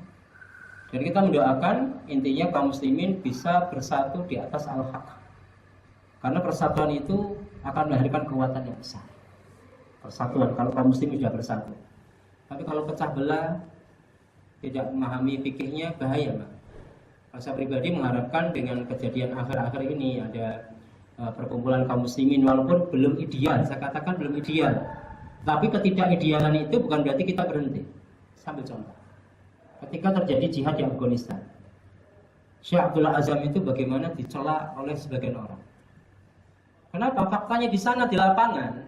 Dan kita mendoakan intinya kaum muslimin bisa bersatu di atas al-haq. Karena persatuan itu akan melahirkan kekuatan yang besar. Persatuan kalau kaum muslimin sudah bersatu. Tapi kalau pecah belah, tidak memahami fikihnya, bahaya, Pak. Saya pribadi mengharapkan dengan kejadian akhir-akhir ini ada perkumpulan kaum muslimin, walaupun belum ideal, saya katakan belum ideal, tapi ketidakidealan itu bukan berarti kita berhenti. Sambil contoh, ketika terjadi jihad di Afghanistan, Syekh Abdullah Azam itu bagaimana dicela oleh sebagian orang. Kenapa? Faktanya di sana di lapangan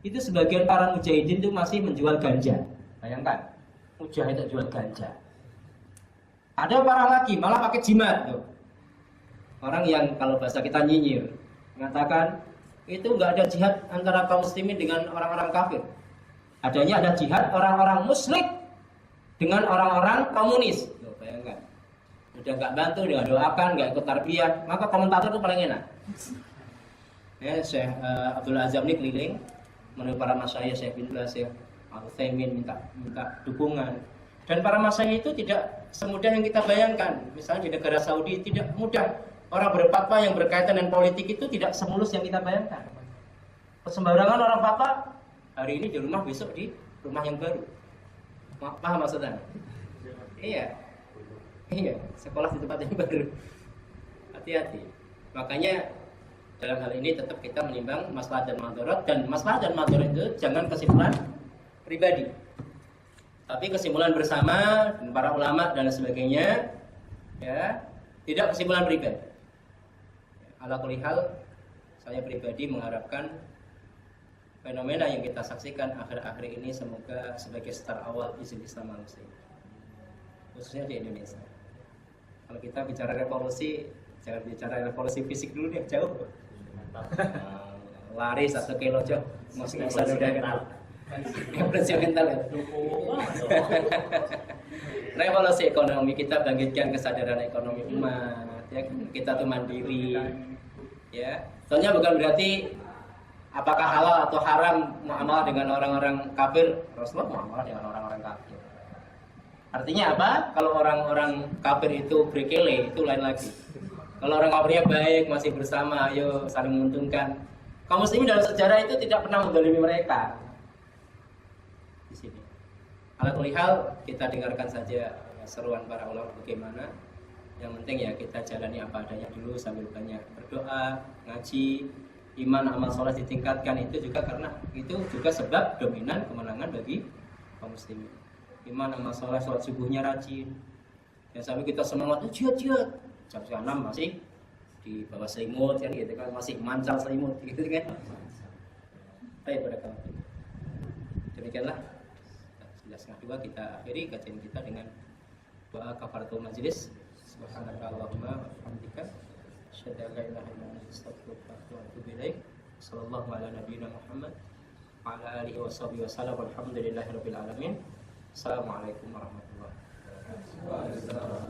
itu sebagian para mujahidin itu masih menjual ganja. Bayangkan, mujahid itu jual ganja. Ada parah lagi, malah pakai jimat tuh. Orang yang kalau bahasa kita nyinyir, mengatakan itu nggak ada jihad antara kaum muslimin dengan orang-orang kafir. Adanya ada jihad orang-orang musyrik dengan orang-orang komunis. Tuh, bayangkan. Udah nggak bantu, nggak doakan, nggak ikut tarbiyah, maka komentator itu paling enak. Ya, Syekh Abdullah Azam ini keliling menurut para masyayikh, Syekh bin Baz, Syekh Al-Utsaimin minta dukungan. Dan para masyayikh itu tidak semudah yang kita bayangkan. Misalnya di negara Saudi tidak mudah. Orang berfatwa yang berkaitan dengan politik itu tidak semulus yang kita bayangkan. Sembarangan orang fatwa hari ini di rumah, besok di rumah yang baru. Paham maksudnya? Iya. Iya, sekolah di tempat yang baru. Hati-hati. Makanya dalam hal ini tetap kita menimbang maslahat dan madharat, dan maslahat dan madharat itu jangan kesimpulan pribadi. Tapi kesimpulan bersama dengan para ulama dan sebagainya, ya, tidak kesimpulan pribadi. Ala kulli hal, saya pribadi mengharapkan fenomena yang kita saksikan akhir-akhir ini semoga sebagai start awal Islam Muslim, khususnya di Indonesia. Kalau kita bicara revolusi, jangan bicara revolusi fisik dulu deh, jauh. Lari 1 kilo jauh, maksudnya udah kenal. Revolusi mental ya. Revolusi ekonomi, kita bangkitkan kesadaran ekonomi umat, ya, kita tuh mandiri, ya. Soalnya bukan berarti apakah halal atau haram muamalah dengan orang-orang kafir. Rasulullah muamalah dengan orang-orang kafir. Artinya apa? Kalau orang-orang kafir itu berkele, itu lain lagi. Kalau orang kafirnya baik, masih bersama, ayo saling menguntungkan. Kaum muslimin dalam sejarah itu tidak pernah menzalimi mereka. Di sini. Ala kulli hal, kita dengarkan saja seruan para ulama bagaimana. Yang penting ya kita jalani apa adanya dulu sambil banyak berdoa, ngaji, iman, amal soleh ditingkatkan, itu juga karena itu juga sebab dominan kemenangan bagi kaum muslimin. Iman, amal soleh, sholat subuhnya rajin. Ya sampai kita semangat jihad. Jam 6 masih di bawah selimut kan gitu kan, masih mancal selimut gitu kan. Baik, pada kamu. Demikianlah 11.2 kita akhiri kajian kita dengan doa kafaratul majelis. Subhanakallahumma wa bihamdika asyhadu an la ilaha illa anta astaghfiruka wa atubu ilaik. Sallallahu ala nabiyyina Muhammad wa ala alihi washabihi wasallam. Walhamdulillahirabbil alamin. Assalamualaikum warahmatullahi wabarakatuh.